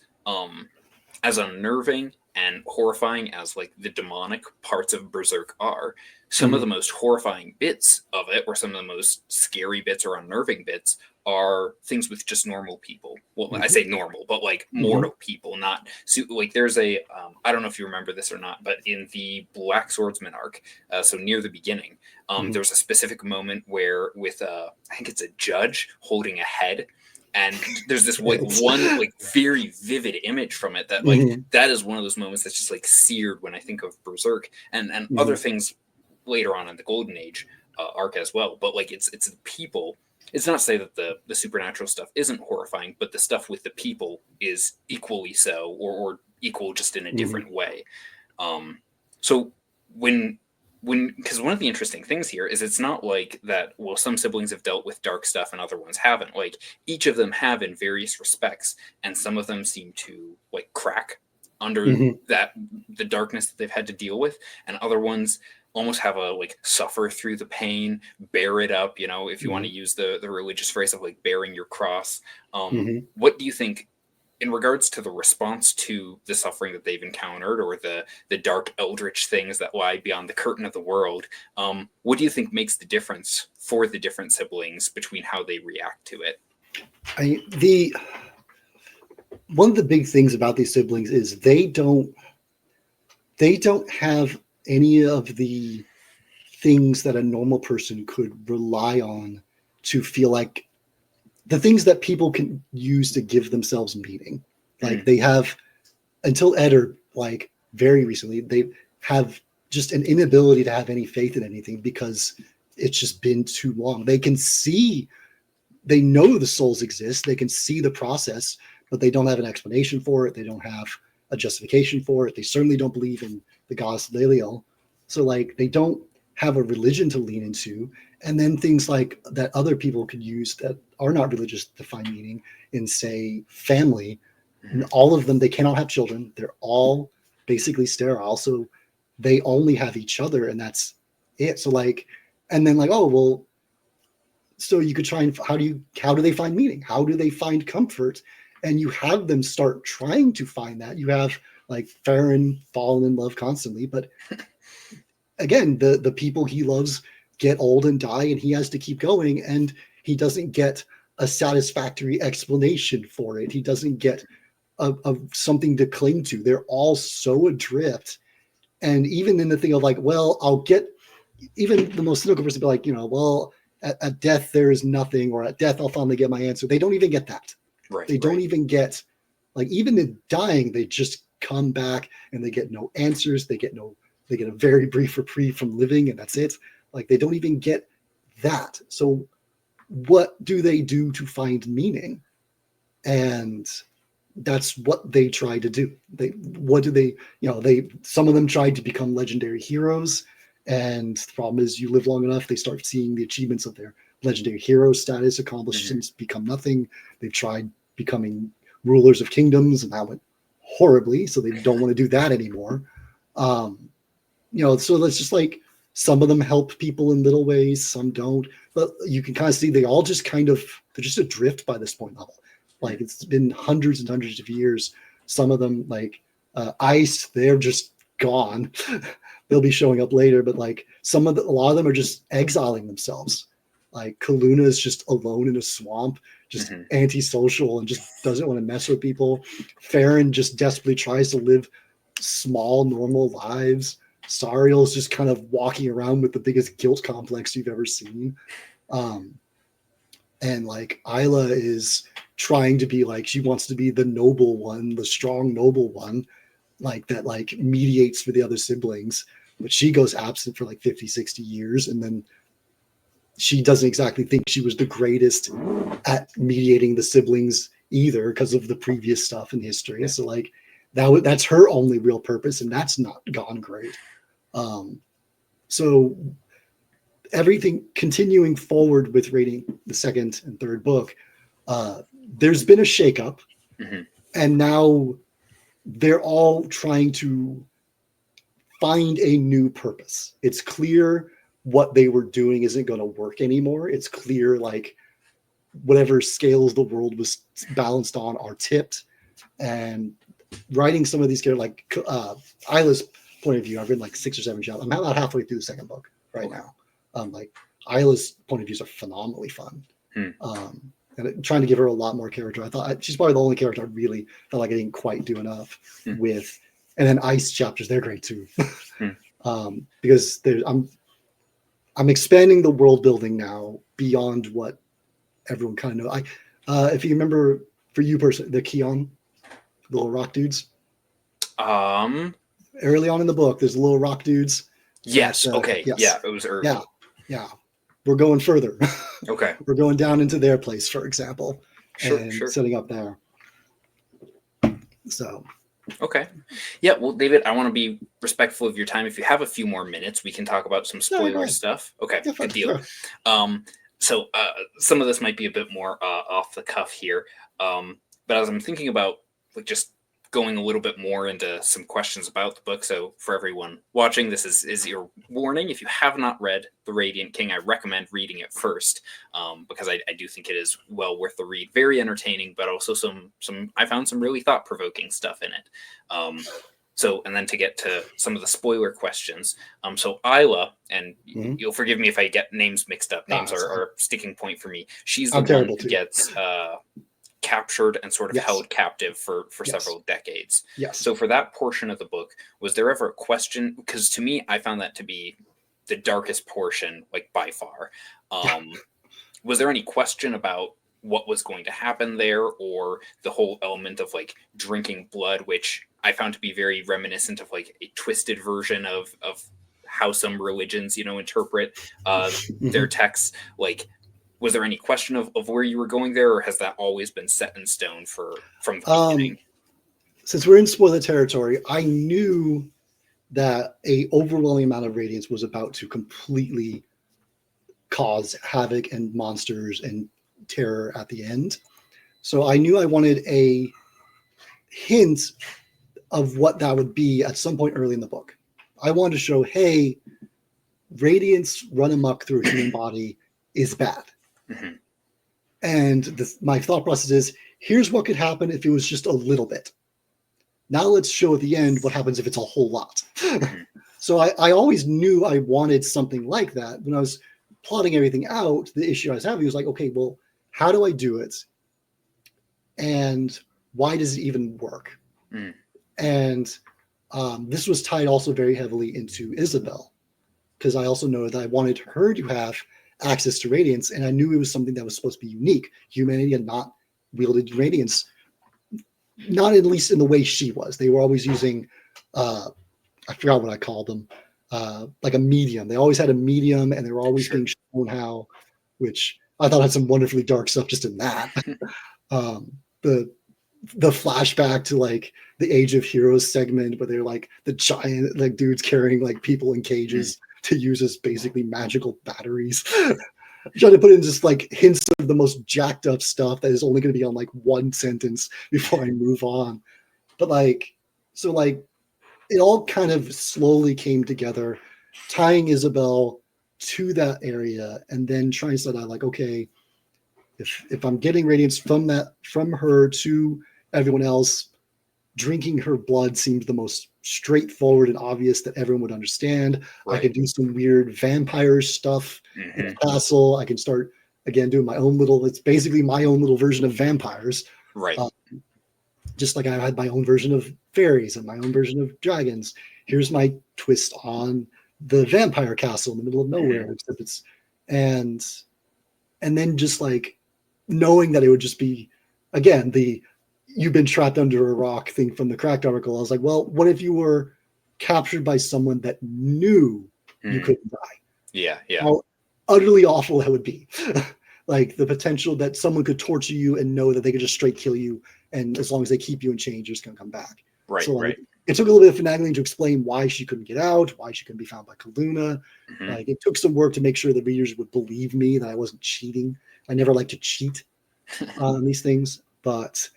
unnerving and horrifying as like the demonic parts of Berserk are, some of the most horrifying bits of it, or some of the most scary bits or unnerving bits, are things with just normal people. Well, I say normal, but like mortal people, not like there's a I don't know if you remember this or not, but in the Black Swordsman arc, so near the beginning, there's a specific moment where with I think it's a judge holding a head, and there's this like one like very vivid image from it that like that is one of those moments that's just like seared when I think of Berserk and other things later on in the Golden Age arc as well. But like it's the people. It's not to say that the supernatural stuff isn't horrifying, but the stuff with the people is equally so, or equal, just in a different way. So because one of the interesting things here is it's not like that, well, some siblings have dealt with dark stuff and other ones haven't. Like each of them have in various respects, and some of them seem to like crack under the darkness that they've had to deal with, and other ones almost have a like suffer through the pain, bear it up, if you want to use the religious phrase of like bearing your cross. What do you think in regards to the response to the suffering that they've encountered, or the dark eldritch things that lie beyond the curtain of the world? What do you think makes the difference for the different siblings between how they react to it? One of the big things about these siblings is they don't have any of the things that a normal person could rely on to feel like the things that people can use to give themselves meaning. Like they have, until Eder, like very recently, they have just an inability to have any faith in anything because it's just been too long. They know the souls exist. They can see the process, but they don't have an explanation for it. They don't have a justification for it. They certainly don't believe in the goddess Dalglish. So like they don't have a religion to lean into. And then things like that other people could use that are not religious to find meaning in, say, family. And all of them, they cannot have children. They're all basically sterile. So they only have each other, and that's it. So like, and then like, oh, well, so you could try and how do they find meaning? How do they find comfort? and you have them start trying to find that. You have like Farron falling in love constantly, but again, the people he loves get old and die, and he has to keep going, and he doesn't get a satisfactory explanation for it. He doesn't get something to cling to. They're all so adrift. And even in the thing of like, well, I'll get, even the most cynical person be like, well, at death there is nothing, or at death I'll finally get my answer. They don't even get that. Right. They don't even get, like, even in dying, they just come back and they get no answers. They get a very brief reprieve from living, and that's it. Like, they don't even get that. So what do they do to find meaning? And that's what they try to do. Some of them tried to become legendary heroes. And the problem is, you live long enough, they start seeing the achievements of their legendary hero status accomplished and become nothing. They've tried becoming rulers of kingdoms, and that went horribly. So they don't want to do that anymore. So that's just like, some of them help people in little ways, some don't. But you can kind of see they're just adrift by this point level. Like, it's been hundreds and hundreds of years. Some of them, like Ice, they're just gone. They'll be showing up later, but like a lot of them are just exiling themselves. Like Kaluna is just alone in a swamp, just antisocial and just doesn't want to mess with people. Farron just desperately tries to live small, normal lives. Sariel's just kind of walking around with the biggest guilt complex you've ever seen. And like Isla is trying to be like, she wants to be the noble one, the strong noble one, like that, like mediates for the other siblings, but she goes absent for like 50, 60 years. And then she doesn't exactly think she was the greatest at mediating the siblings either, because of the previous stuff in history. So like that's her only real purpose, and that's not gone great. So everything continuing forward with reading the second and third book, there's been a shakeup, and now they're all trying to find a new purpose. It's clear what they were doing isn't going to work anymore. It's clear, like, whatever scales the world was balanced on are tipped. And writing some of these characters, like Isla's point of view, I've written like 6 or 7 chapters. I'm about halfway through the second book right now. Like, Isla's point of views are phenomenally fun. And trying to give her a lot more character. I thought she's probably the only character I really felt like I didn't quite do enough with. And then Ice chapters, they're great too. Because I'm expanding the world building now beyond what everyone kind of knows. If you remember, for you personally, the Keon, the little rock dudes. Early on in the book, there's little rock dudes. Yes. Okay. Yes. Yeah, it was early. Yeah. We're going further. Okay. We're going down into their place, for example, sure. setting up there. So. Okay. Yeah. Well, David, I want to be respectful of your time. If you have a few more minutes, we can talk about some spoiler stuff. Okay. Yeah, good deal. Sure. So some of this might be a bit more off the cuff here. But as I'm thinking about, like, just going a little bit more into some questions about the book. So for everyone watching, this is your warning. If you have not read The Radiant King, I recommend reading it first, because I do think it is well worth the read. Very entertaining, but also I found some really thought-provoking stuff in it. So, and then to get to some of the spoiler questions. So Isla, and you'll forgive me if I get names mixed up. Names are a sticking point for me. She's the one who gets captured and sort of held captive for several decades. Yes. So for that portion of the book, was there ever a question? Because to me, I found that to be the darkest portion, like, by far. Was there any question about what was going to happen there, or the whole element of, like, drinking blood, which I found to be very reminiscent of, like, a twisted version of how some religions, interpret their texts? Like, was there any question of where you were going there, or has that always been set in stone from the beginning? Since we're in spoiler territory, I knew that a overwhelming amount of radiance was about to completely cause havoc and monsters and terror at the end. So I knew I wanted a hint of what that would be at some point early in the book. I wanted to show, hey, radiance run amok through a human body is bad. And my thought process is, here's what could happen if it was just a little bit. Now let's show at the end what happens if it's a whole lot. So I always knew I wanted something like that. When I was plotting everything out, the issue I was having was like, okay, well, how do I do it? And why does it even work? And this was tied also very heavily into Isabel, because I also know that I wanted her to have access to Radiance, and I knew it was something that was supposed to be unique. Humanity had not wielded Radiance, not at least in the way she was. They were always using, I forgot what I called them, like a medium. They always had a medium, and they were always being shown how, which I thought had some wonderfully dark stuff just in that. The flashback to like the Age of Heroes segment where they're like the giant like dudes carrying like people in cages to use as basically magical batteries. Trying to put in just like hints of the most jacked up stuff that is only going to be on like one sentence before I move on. But like, so like it all kind of slowly came together, tying Isabel to that area, and then trying to set out like, okay, if I'm getting Radiance from her to everyone else, drinking her blood seems the most straightforward and obvious that everyone would understand. Right. I can do some weird vampire stuff in the castle. I can start again doing my own little. It's basically my own little version of vampires. Right. Just like I had my own version of fairies and my own version of dragons. Here's my twist on the vampire castle in the middle of nowhere. Except it's and then just like knowing that it would just be again the you've been trapped under a rock thing from the Cracked article. I was like, well, what if you were captured by someone that knew you couldn't die? Yeah. How utterly awful that would be. Like the potential that someone could torture you and know that they could just straight kill you, and as long as they keep you in chains, you're just going to come back. Right. So like, it took a little bit of finagling to explain why she couldn't get out, why she couldn't be found by Kaluna. Like it took some work to make sure the readers would believe me that I wasn't cheating. I never like to cheat on these things, but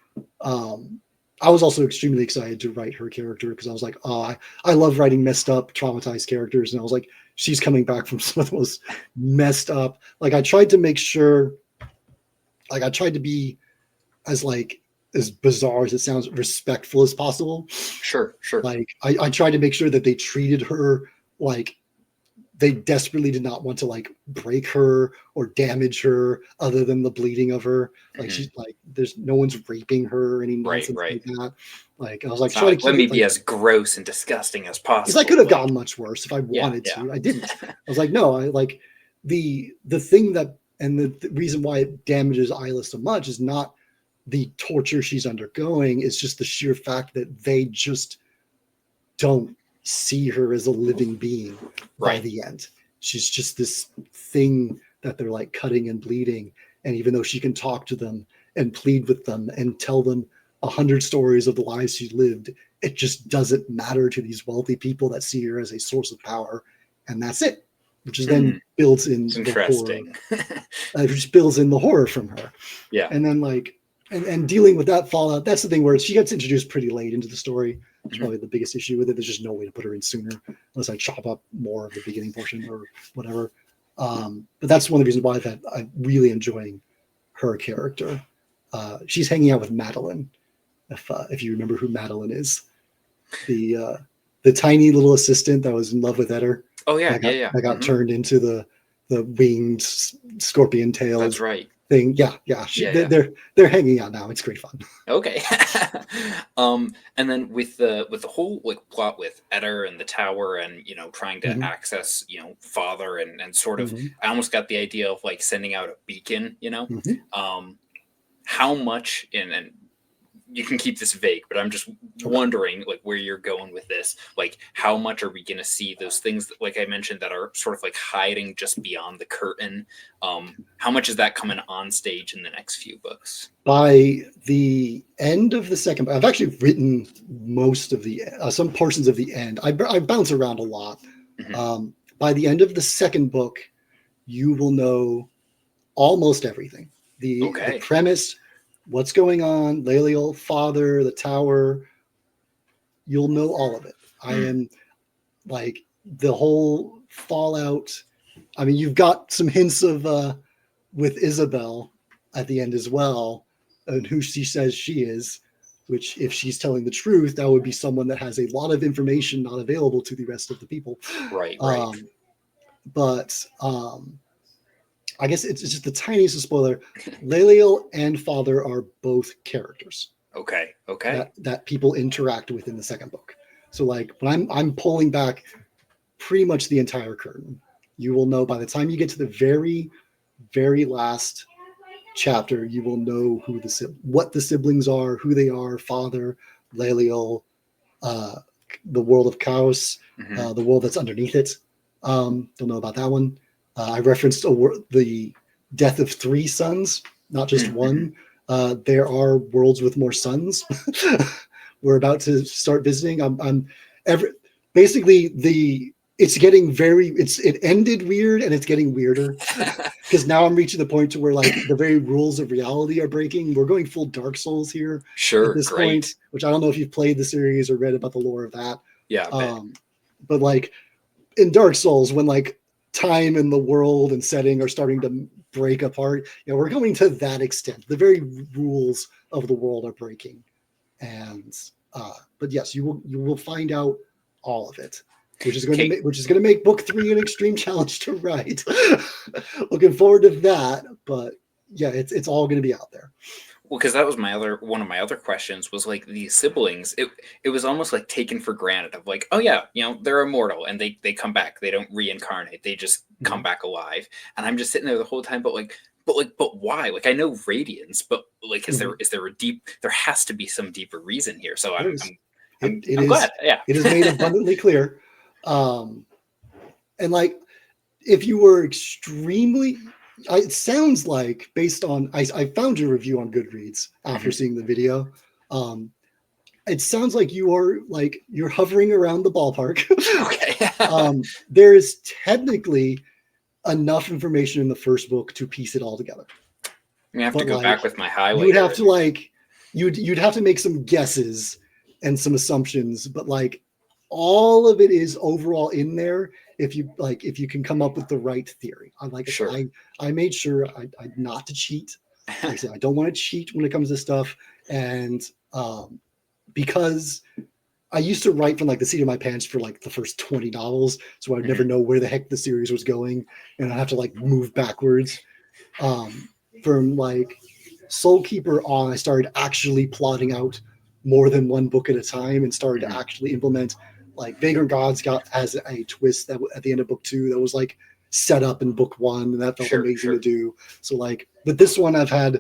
I was also extremely excited to write her character because I was like, oh, I love writing messed up, traumatized characters. And I was like, she's coming back from some of the most messed up. Like I tried to make sure, like I tried to be as bizarre as it sounds, respectful as possible. Sure. Like I tried to make sure that they treated her like they desperately did not want to like break her or damage her other than the bleeding of her. Like she's like, there's no one's raping her or any nonsense like that. Like I was like, let me be as gross and disgusting as possible. Because I could have gotten much worse if I wanted to. I didn't. I was like, no, I like the thing that, and the reason why it damages Isla so much is not the torture she's undergoing. It's just the sheer fact that they just don't see her as a living being by the end. She's just this thing that they're like cutting and bleeding. And even though she can talk to them and plead with them and tell them 100 stories of the lives she lived, it just doesn't matter to these wealthy people that see her as a source of power. And that's it, which is then builds in the horror. Which builds in the horror from her. Yeah. And then like, and dealing with that fallout, that's the thing where she gets introduced pretty late into the story. It's probably the biggest issue with it. There's just no way to put her in sooner unless I chop up more of the beginning portion or whatever. But that's one of the reasons why I'm really enjoying her character. She's hanging out with Madeline. If you remember who Madeline is, the tiny little assistant that was in love with Eder. Oh yeah, that got turned into the winged scorpion tail. That's right. Thing. Yeah. They're hanging out now. It's great fun. Okay. And then with the whole like plot with Eder and the tower and trying to access father and sort of I almost got the idea of like sending out a beacon, how much and you can keep this vague, but I'm just wondering like where you're going with this. Like how much are we going to see those things that, like I mentioned, that are sort of like hiding just beyond the curtain? How much is that coming on stage in the next few books? By the end of the second book, I've actually written most of the some portions of the end. I bounce around a lot. By the end of the second book, you will know almost everything. The premise, what's going on, Leliel, father, the tower, you'll know all of it. I am like the whole fallout. I mean, you've got some hints of with Isabel at the end as well. and who she says she is, which if she's telling the truth, that would be someone that has a lot of information not available to the rest of the people. Right. But I guess it's just the tiniest spoiler. Leliel and Father are both characters. Okay. That people interact with in the second book. So like when I'm pulling back pretty much the entire curtain, you will know by the time you get to the very, very last chapter, you will know what the siblings are, who they are, Father, Leliel, the world of chaos, the world that's underneath it. Don't know about that one. I referenced the death of 3 sons, not just one. There are worlds with more suns. We're about to start visiting. It ended weird and it's getting weirder because now I'm reaching the point to where like the very rules of reality are breaking. We're going full Dark Souls here at this point, which I don't know if you've played the series or read about the lore of that. Yeah. But like in Dark Souls, when like time and the world and setting are starting to break apart, we're going to that extent. The very rules of the world are breaking. And but yes, you will find out all of it, which is going to make book 3 an extreme challenge to write. Looking forward to that, but yeah, it's all going to be out there. Well, because that was one of my other questions was like these siblings. It was almost like taken for granted of like, oh yeah, they're immortal and they come back. They don't reincarnate. They just come back alive. And I'm just sitting there the whole time, but why? Like I know radiance, but like there has to be some deeper reason here. So I'm glad. Yeah, it is made abundantly clear. And like if you were extremely. It sounds like based on I found your review on Goodreads after seeing the video. It sounds like you're hovering around the ballpark. Okay. There is technically enough information in the first book to piece it all together. I'm gonna have to go back with my highlighter. You'd have to you'd have to make some guesses and some assumptions, but like all of it is overall in there. If you can come up with the right theory, I made sure I not to cheat. Like I said, I don't want to cheat when it comes to stuff, and because I used to write from like the seat of my pants for like the first 20 novels, so I'd never know where the heck the series was going, and I have to like move backwards. From like Soulkeeper on, I started actually plotting out more than one book at a time, and started to actually implement. Like Vagrant Gods has a twist that at the end of book 2 that was like set up in book 1, and that felt amazing to do. So like, but this one I've had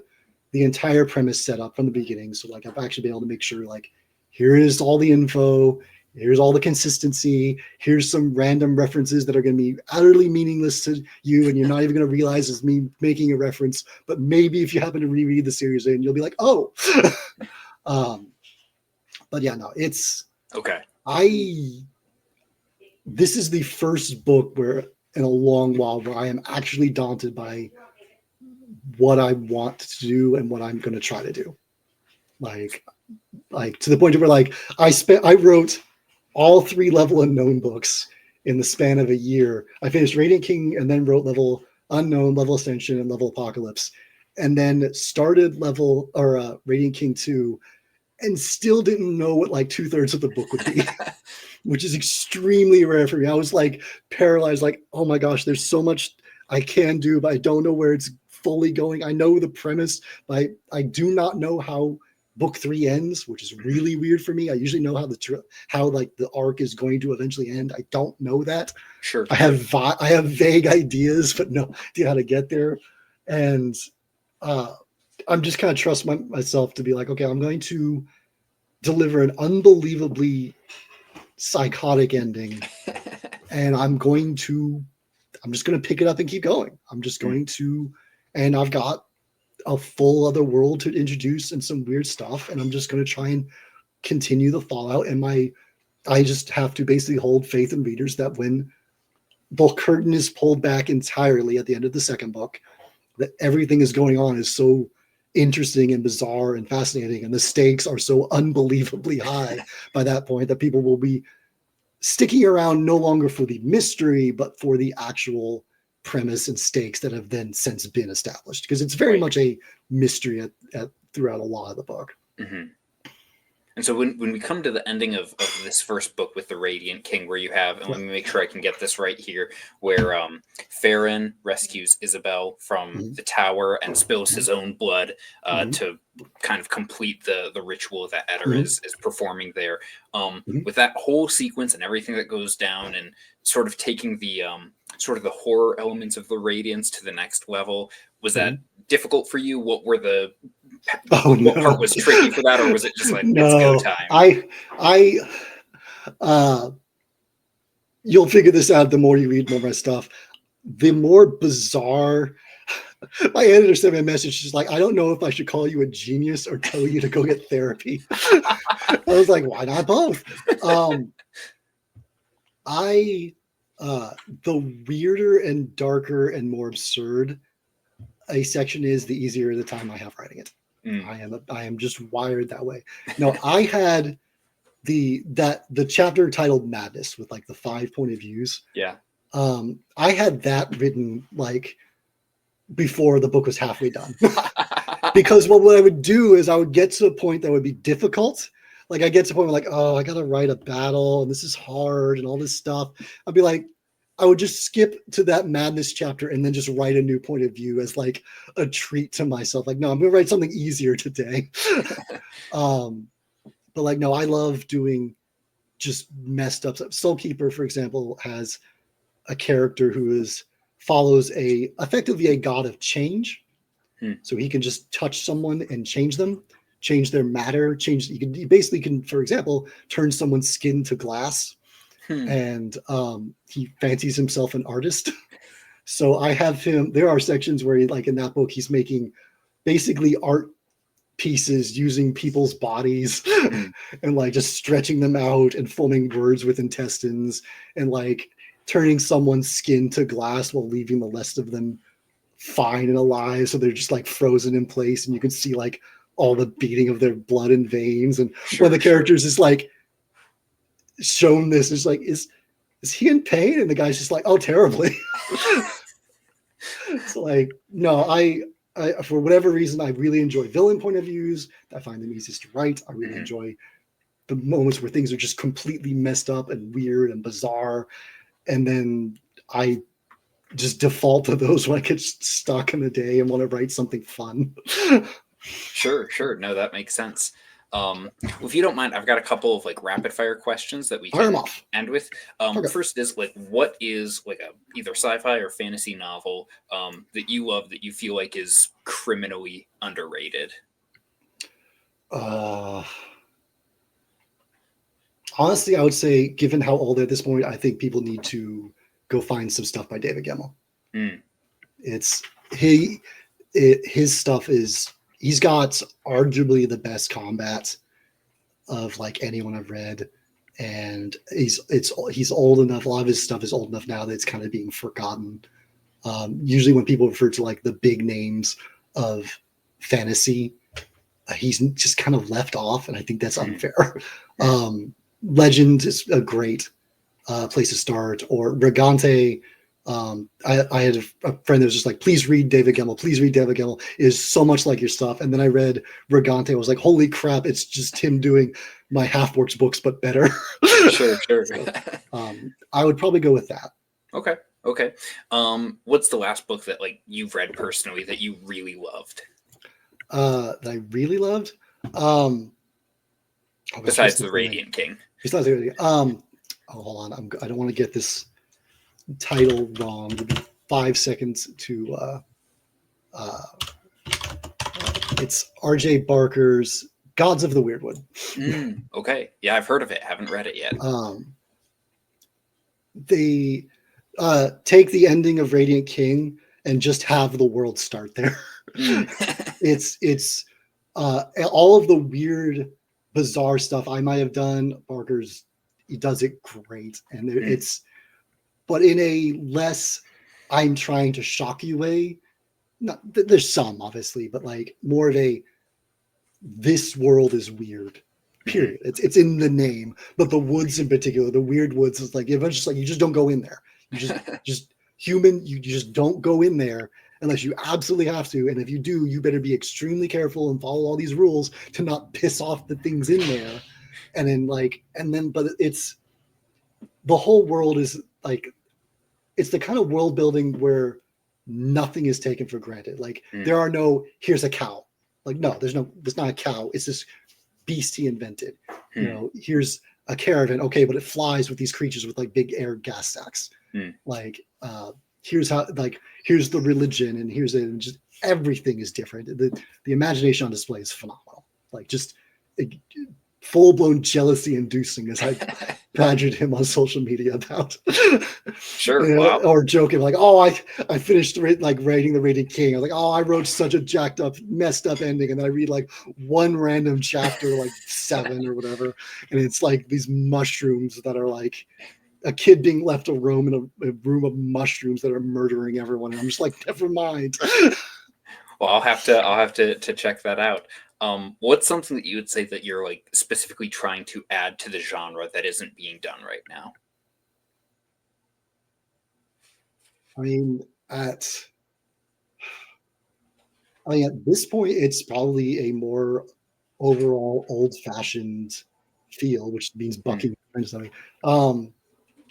the entire premise set up from the beginning. So like I've actually been able to make sure like here is all the info, here's all the consistency, here's some random references that are going to be utterly meaningless to you, and you're not even going to realize it's me making a reference. But maybe if you happen to reread the series, then you'll be like, oh. But yeah, no, it's okay. This is the first book where in a long while where I am actually daunted by what I want to do and what I'm going to try to do. Like to the point where like I wrote all 3 level unknown books in the span of a year. I finished Radiant King and then wrote level unknown, level ascension, and level apocalypse, and then started Radiant King 2 and still didn't know what like 2/3 of the book would be. Which is extremely rare for me. I was like paralyzed, like, oh my gosh, there's so much I can do, but I don't know where it's fully going. I know the premise, but I do not know how book 3 ends, which is really weird for me. I usually know how the arc is going to eventually end. I don't know that. Sure. I have vague ideas, but no idea how to get there. And I'm just kind of trust myself to be like, okay, I'm going to deliver an unbelievably psychotic ending, and I'm just going to pick it up and keep going. I'm just going to, and I've got a full other world to introduce and some weird stuff, and I'm just going to try and continue the fallout. And I just have to basically hold faith in readers that when the curtain is pulled back entirely at the end of the second book, that everything is going on is so interesting and bizarre and fascinating, and the stakes are so unbelievably high by that point that people will be sticking around no longer for the mystery but for the actual premise and stakes that have then since been established, because it's very much a mystery at throughout a lot of the book. Mm-hmm. And so when we come to the ending of this first book with the Radiant King, where you have, and let me make sure I can get this right here, where Farron rescues Isabel from the tower and spills his own blood to kind of complete the ritual that Eder is performing there. With that whole sequence and everything that goes down, and sort of taking the sort of the horror elements of the Radiance to the next level, was that difficult for you? What were the what part was tricky for that, or was it just like, it's go time? You'll figure this out the more you read more of my stuff. The more bizarre, my editor sent me a message. She's like, I don't know if I should call you a genius or tell you to go get therapy. I was like, why not both? The weirder and darker and more absurd a section is, the easier the time I have writing it. I am just wired that way. No, I had the chapter titled Madness with like the 5 point of views. Yeah. I had that written like before the book was halfway done. Because what I would do is I would get to a point that would be difficult. Like I get to a point where like, oh, I got to write a battle and this is hard and all this stuff. I'd be like, I would just skip to that Madness chapter and then just write a new point of view as like a treat to myself. Like, no, I'm going to write something easier today. But like, no, I love doing just messed up stuff. Soulkeeper, for example, has a character who follows effectively a god of change. So he can just touch someone and change them, change their matter, he basically can, for example, turn someone's skin to glass. And he fancies himself an artist. So I have him, there are sections where like in that book, he's making basically art pieces using people's bodies and like just stretching them out and forming words with intestines and like turning someone's skin to glass while leaving the rest of them fine and alive. So they're just like frozen in place and you can see like all the beating of their blood and veins. And one of the characters is like, shown this is like, is he in pain? And the guy's just like, oh, terribly. It's like, no, I for whatever reason, I really enjoy villain point of views. I find them easiest to write. I really enjoy the moments where things are just completely messed up and weird and bizarre. And then I just default to those when I get stuck in a day and want to write something fun. Sure. No, that makes sense. Well, if you don't mind, I've got a couple of like rapid fire questions that we can end with. First is like, what is like either sci-fi or fantasy novel that you love that you feel like is criminally underrated? Honestly, I would say, given how old at this point, I think people need to go find some stuff by David Gemmell. His stuff is, he's got arguably the best combat of like anyone I've read. And he's old enough. A lot of his stuff is old enough now that it's kind of being forgotten. Usually when people refer to like the big names of fantasy, he's just kind of left off. And I think that's unfair. Legend is a great place to start, or Regante. I had a friend that was just like, please read David Gemmell. Please read David Gemmell. It is so much like your stuff. And then I read Regante. I was like, holy crap. It's just him doing my Half-Orcs books, but better. Sure. So, I would probably go with that. Okay. What's the last book that like you've read personally that you really loved? That I really loved? Besides The Radiant King. Besides The Radiant King. Hold on. I don't want to get this title wrong. Give me 5 seconds to it's RJ Barker's Gods of the Weirdwood. Okay. Yeah, I've heard of it. Haven't read it yet. They take the ending of Radiant King and just have the world start there. It's all of the weird, bizarre stuff I might have done. He does it great. And but in a less I'm trying to shock you way. Not, there's some obviously, but like more of a, this world is weird, period. It's in the name, but the woods in particular, the weird woods, is like, eventually like, you just don't go in there. You just human, you just don't go in there. unless you absolutely have to. And if you do, you better be extremely careful and follow all these rules to not piss off the things in there. And then but it's the whole world is like, it's the kind of world building where nothing is taken for granted. Like there are no, here's a cow. Like, no, there's not a cow. It's this beast he invented. You know, here's a caravan. Okay, but it flies with these creatures with like big air gas sacs. Like, here's the religion, and here's it. And just everything is different. The imagination on display is phenomenal. Like, just full blown jealousy inducing, as I badgered him on social media about. Sure. You know, wow. or joking like, oh, I finished writing the Rated King. I was like, oh, I wrote such a jacked up, messed up ending, and then I read like one random chapter, like 7 or whatever, and it's like these mushrooms that are like a kid being left alone in a room of mushrooms that are murdering everyone. And I'm just like, never mind. Well, I'll have to check that out. What's something that you would say that you're like specifically trying to add to the genre that isn't being done right now? I mean, at this point, it's probably a more overall old-fashioned feel, which means bucking and something.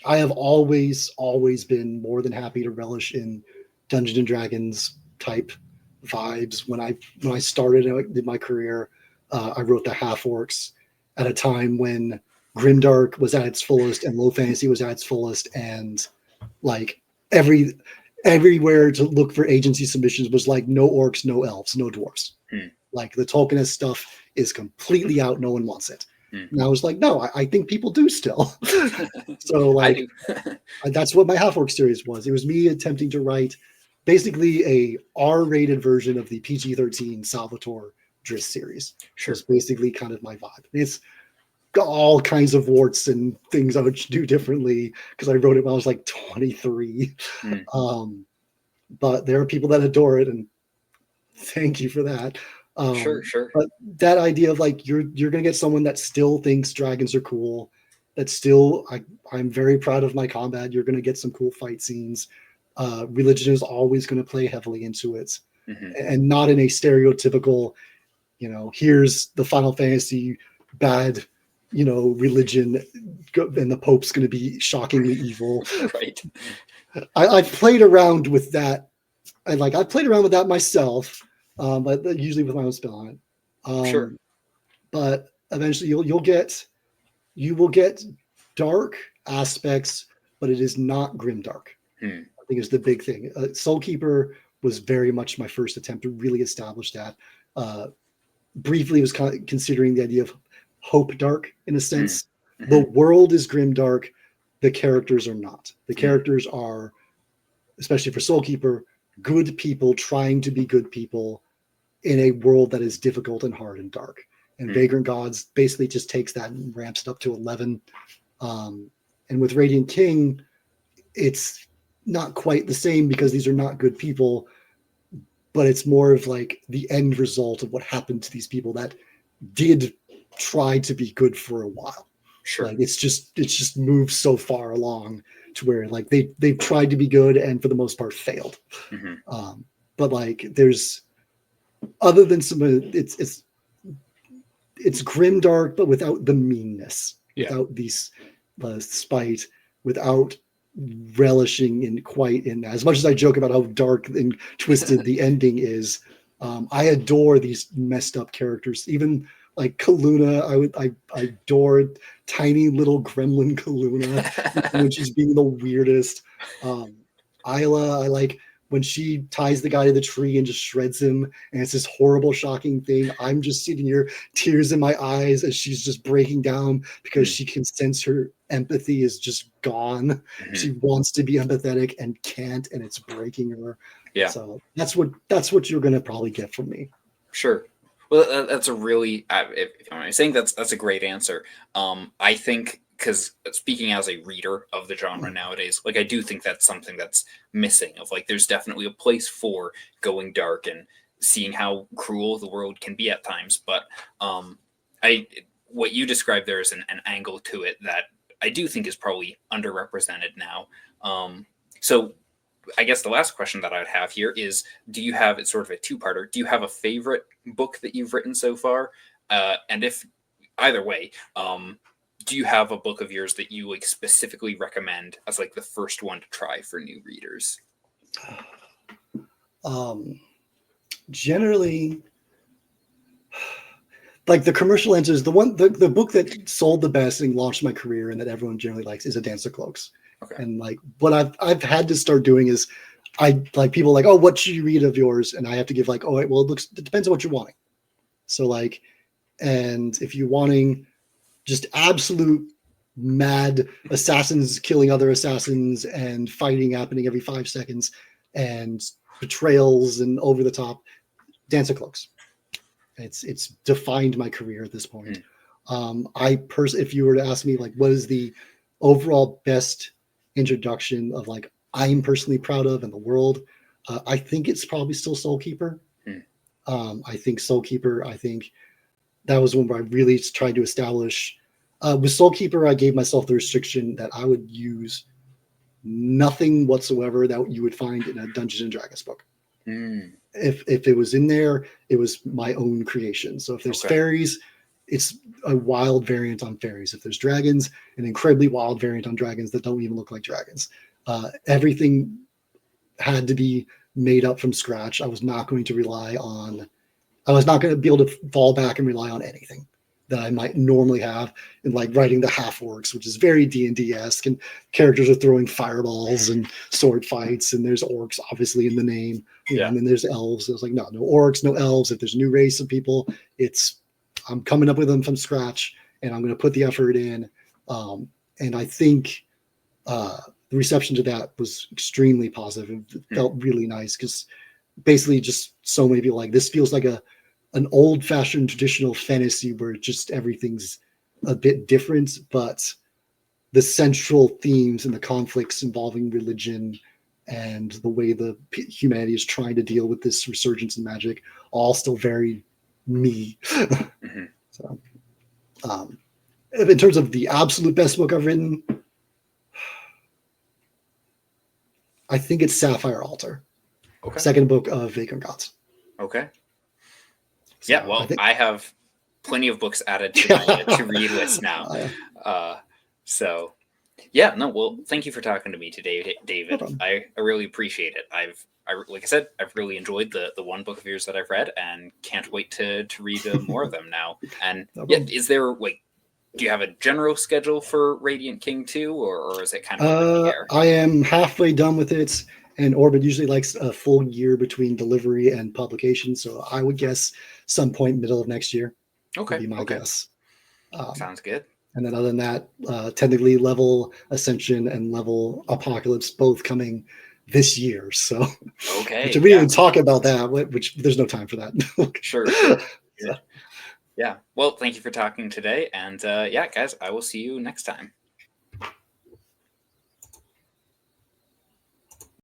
I have always been more than happy to relish in Dungeons and Dragons type vibes. When I started in my career, I wrote the Half Orcs at a time when Grimdark was at its fullest and low fantasy was at its fullest, and like everywhere to look for agency submissions was like no orcs, no elves, no dwarves. Like the Tolkienist stuff is completely out. No one wants it. And I was like, no, I think people do still. So like, that's what my Half-Orc series was. It was me attempting to write basically a R-rated version of the PG-13 Salvatore Driss series. Sure. It's basically kind of my vibe. It's got all kinds of warts and things I would do differently because I wrote it when I was like 23. But there are people that adore it, and thank you for that. Sure. But that idea of like you're gonna get someone that still thinks dragons are cool, that still I'm very proud of my combat. You're gonna get some cool fight scenes. Religion is always gonna play heavily into it, and not in a stereotypical, you know, here's the Final Fantasy bad, you know, religion, and the Pope's gonna be shockingly evil. Right. I've played around with that. I've played around with that myself. But usually with my own spin on it. Sure. But eventually you will get dark aspects, but it is not grimdark. I think is the big thing. Soulkeeper was very much my first attempt to really establish that. Briefly was kind of considering the idea of hope dark in a sense. The world is grimdark. The characters are not. The characters are, especially for Soulkeeper, good people trying to be good people in a world that is difficult and hard and dark. And Vagrant Gods basically just takes that and ramps it up to 11. And with Radiant King, it's not quite the same because these are not good people, but it's more of like the end result of what happened to these people that did try to be good for a while. Sure. Like it's just moved so far along to where like they've tried to be good and for the most part failed. But like there's other than some it's grimdark, but without the meanness, without these spite, without relishing in quite in as much as I joke about how dark and twisted the ending is. I adore these messed up characters. Even like Kaluna, I adore tiny little gremlin Kaluna when she's being the weirdest. Isla, I like when she ties the guy to the tree and just shreds him, and it's this horrible, shocking thing. I'm just sitting here, tears in my eyes as she's just breaking down because she can sense her empathy is just gone. She wants to be empathetic and can't, and it's breaking her. Yeah. So that's what you're gonna probably get from me. Sure. Well, that's a really, if I'm saying that's a great answer. I think because speaking as a reader of the genre nowadays, like I do think that's something that's missing. Of like, there's definitely a place for going dark and seeing how cruel the world can be at times. But what you described there is an angle to it that I do think is probably underrepresented now. So I guess the last question that I would have here is, do you have, it's sort of a two-parter, do you have a favorite book that you've written so far? And if either way, do you have a book of yours that you like specifically recommend as like the first one to try for new readers? Generally, like the commercial answers, the book that sold the best and launched my career and that everyone generally likes is A Dance of Cloaks. Okay. And like what I've had to start doing is I like people like, oh, what should you read of yours? And I have to give like, oh, well, it depends on what you're wanting. So like, and if you're wanting just absolute mad assassins killing other assassins and fighting happening every 5 seconds and betrayals and over the top, Dance of Cloaks. It's defined my career at this point. If you were to ask me like what is the overall best introduction of like I'm personally proud of in the world, I think it's probably still Soulkeeper. I think Soulkeeper, I think that was one where I really tried to establish. With Soulkeeper, I gave myself the restriction that I would use nothing whatsoever that you would find in a Dungeons and Dragons book. If it was in there, it was my own creation. So if there's fairies, it's a wild variant on fairies. If there's dragons, an incredibly wild variant on dragons that don't even look like dragons. Everything had to be made up from scratch. I was not going to be able to fall back and rely on anything that I might normally have in like writing the half orcs, which is very D&D-esque, and characters are throwing fireballs and sword fights, and there's orcs obviously in the name, and then there's elves. I was like, no orcs, no elves. If there's a new race of people, I'm coming up with them from scratch, and I'm going to put the effort in. And I think the reception to that was extremely positive. It felt really nice because basically just so many people like, this feels like an old-fashioned traditional fantasy where just everything's a bit different, but the central themes and the conflicts involving religion and the way the humanity is trying to deal with this resurgence in magic, all still very me. So, in terms of the absolute best book I've written, I think it's Sapphire Altar, second book of Vacant Gods. Okay. So yeah, well, I have plenty of books added to my to-read list now. So, yeah, no, well, thank you for talking to me today, David. No I really appreciate it. Like I said, I've really enjoyed the one book of yours that I've read, and can't wait to read more of them now. And is there do you have a general schedule for Radiant King 2, or is it kind of up in the air? I am halfway done with it, and Orbit usually likes a full year between delivery and publication, so I would guess some point middle of next year. Okay. Would be my guess. Sounds good. And then other than that, technically Level Ascension and Level Apocalypse both coming this year. So okay. Which we didn't even talk about that, which there's no time for that. Sure. Yeah. Well, thank you for talking today. And yeah, guys, I will see you next time.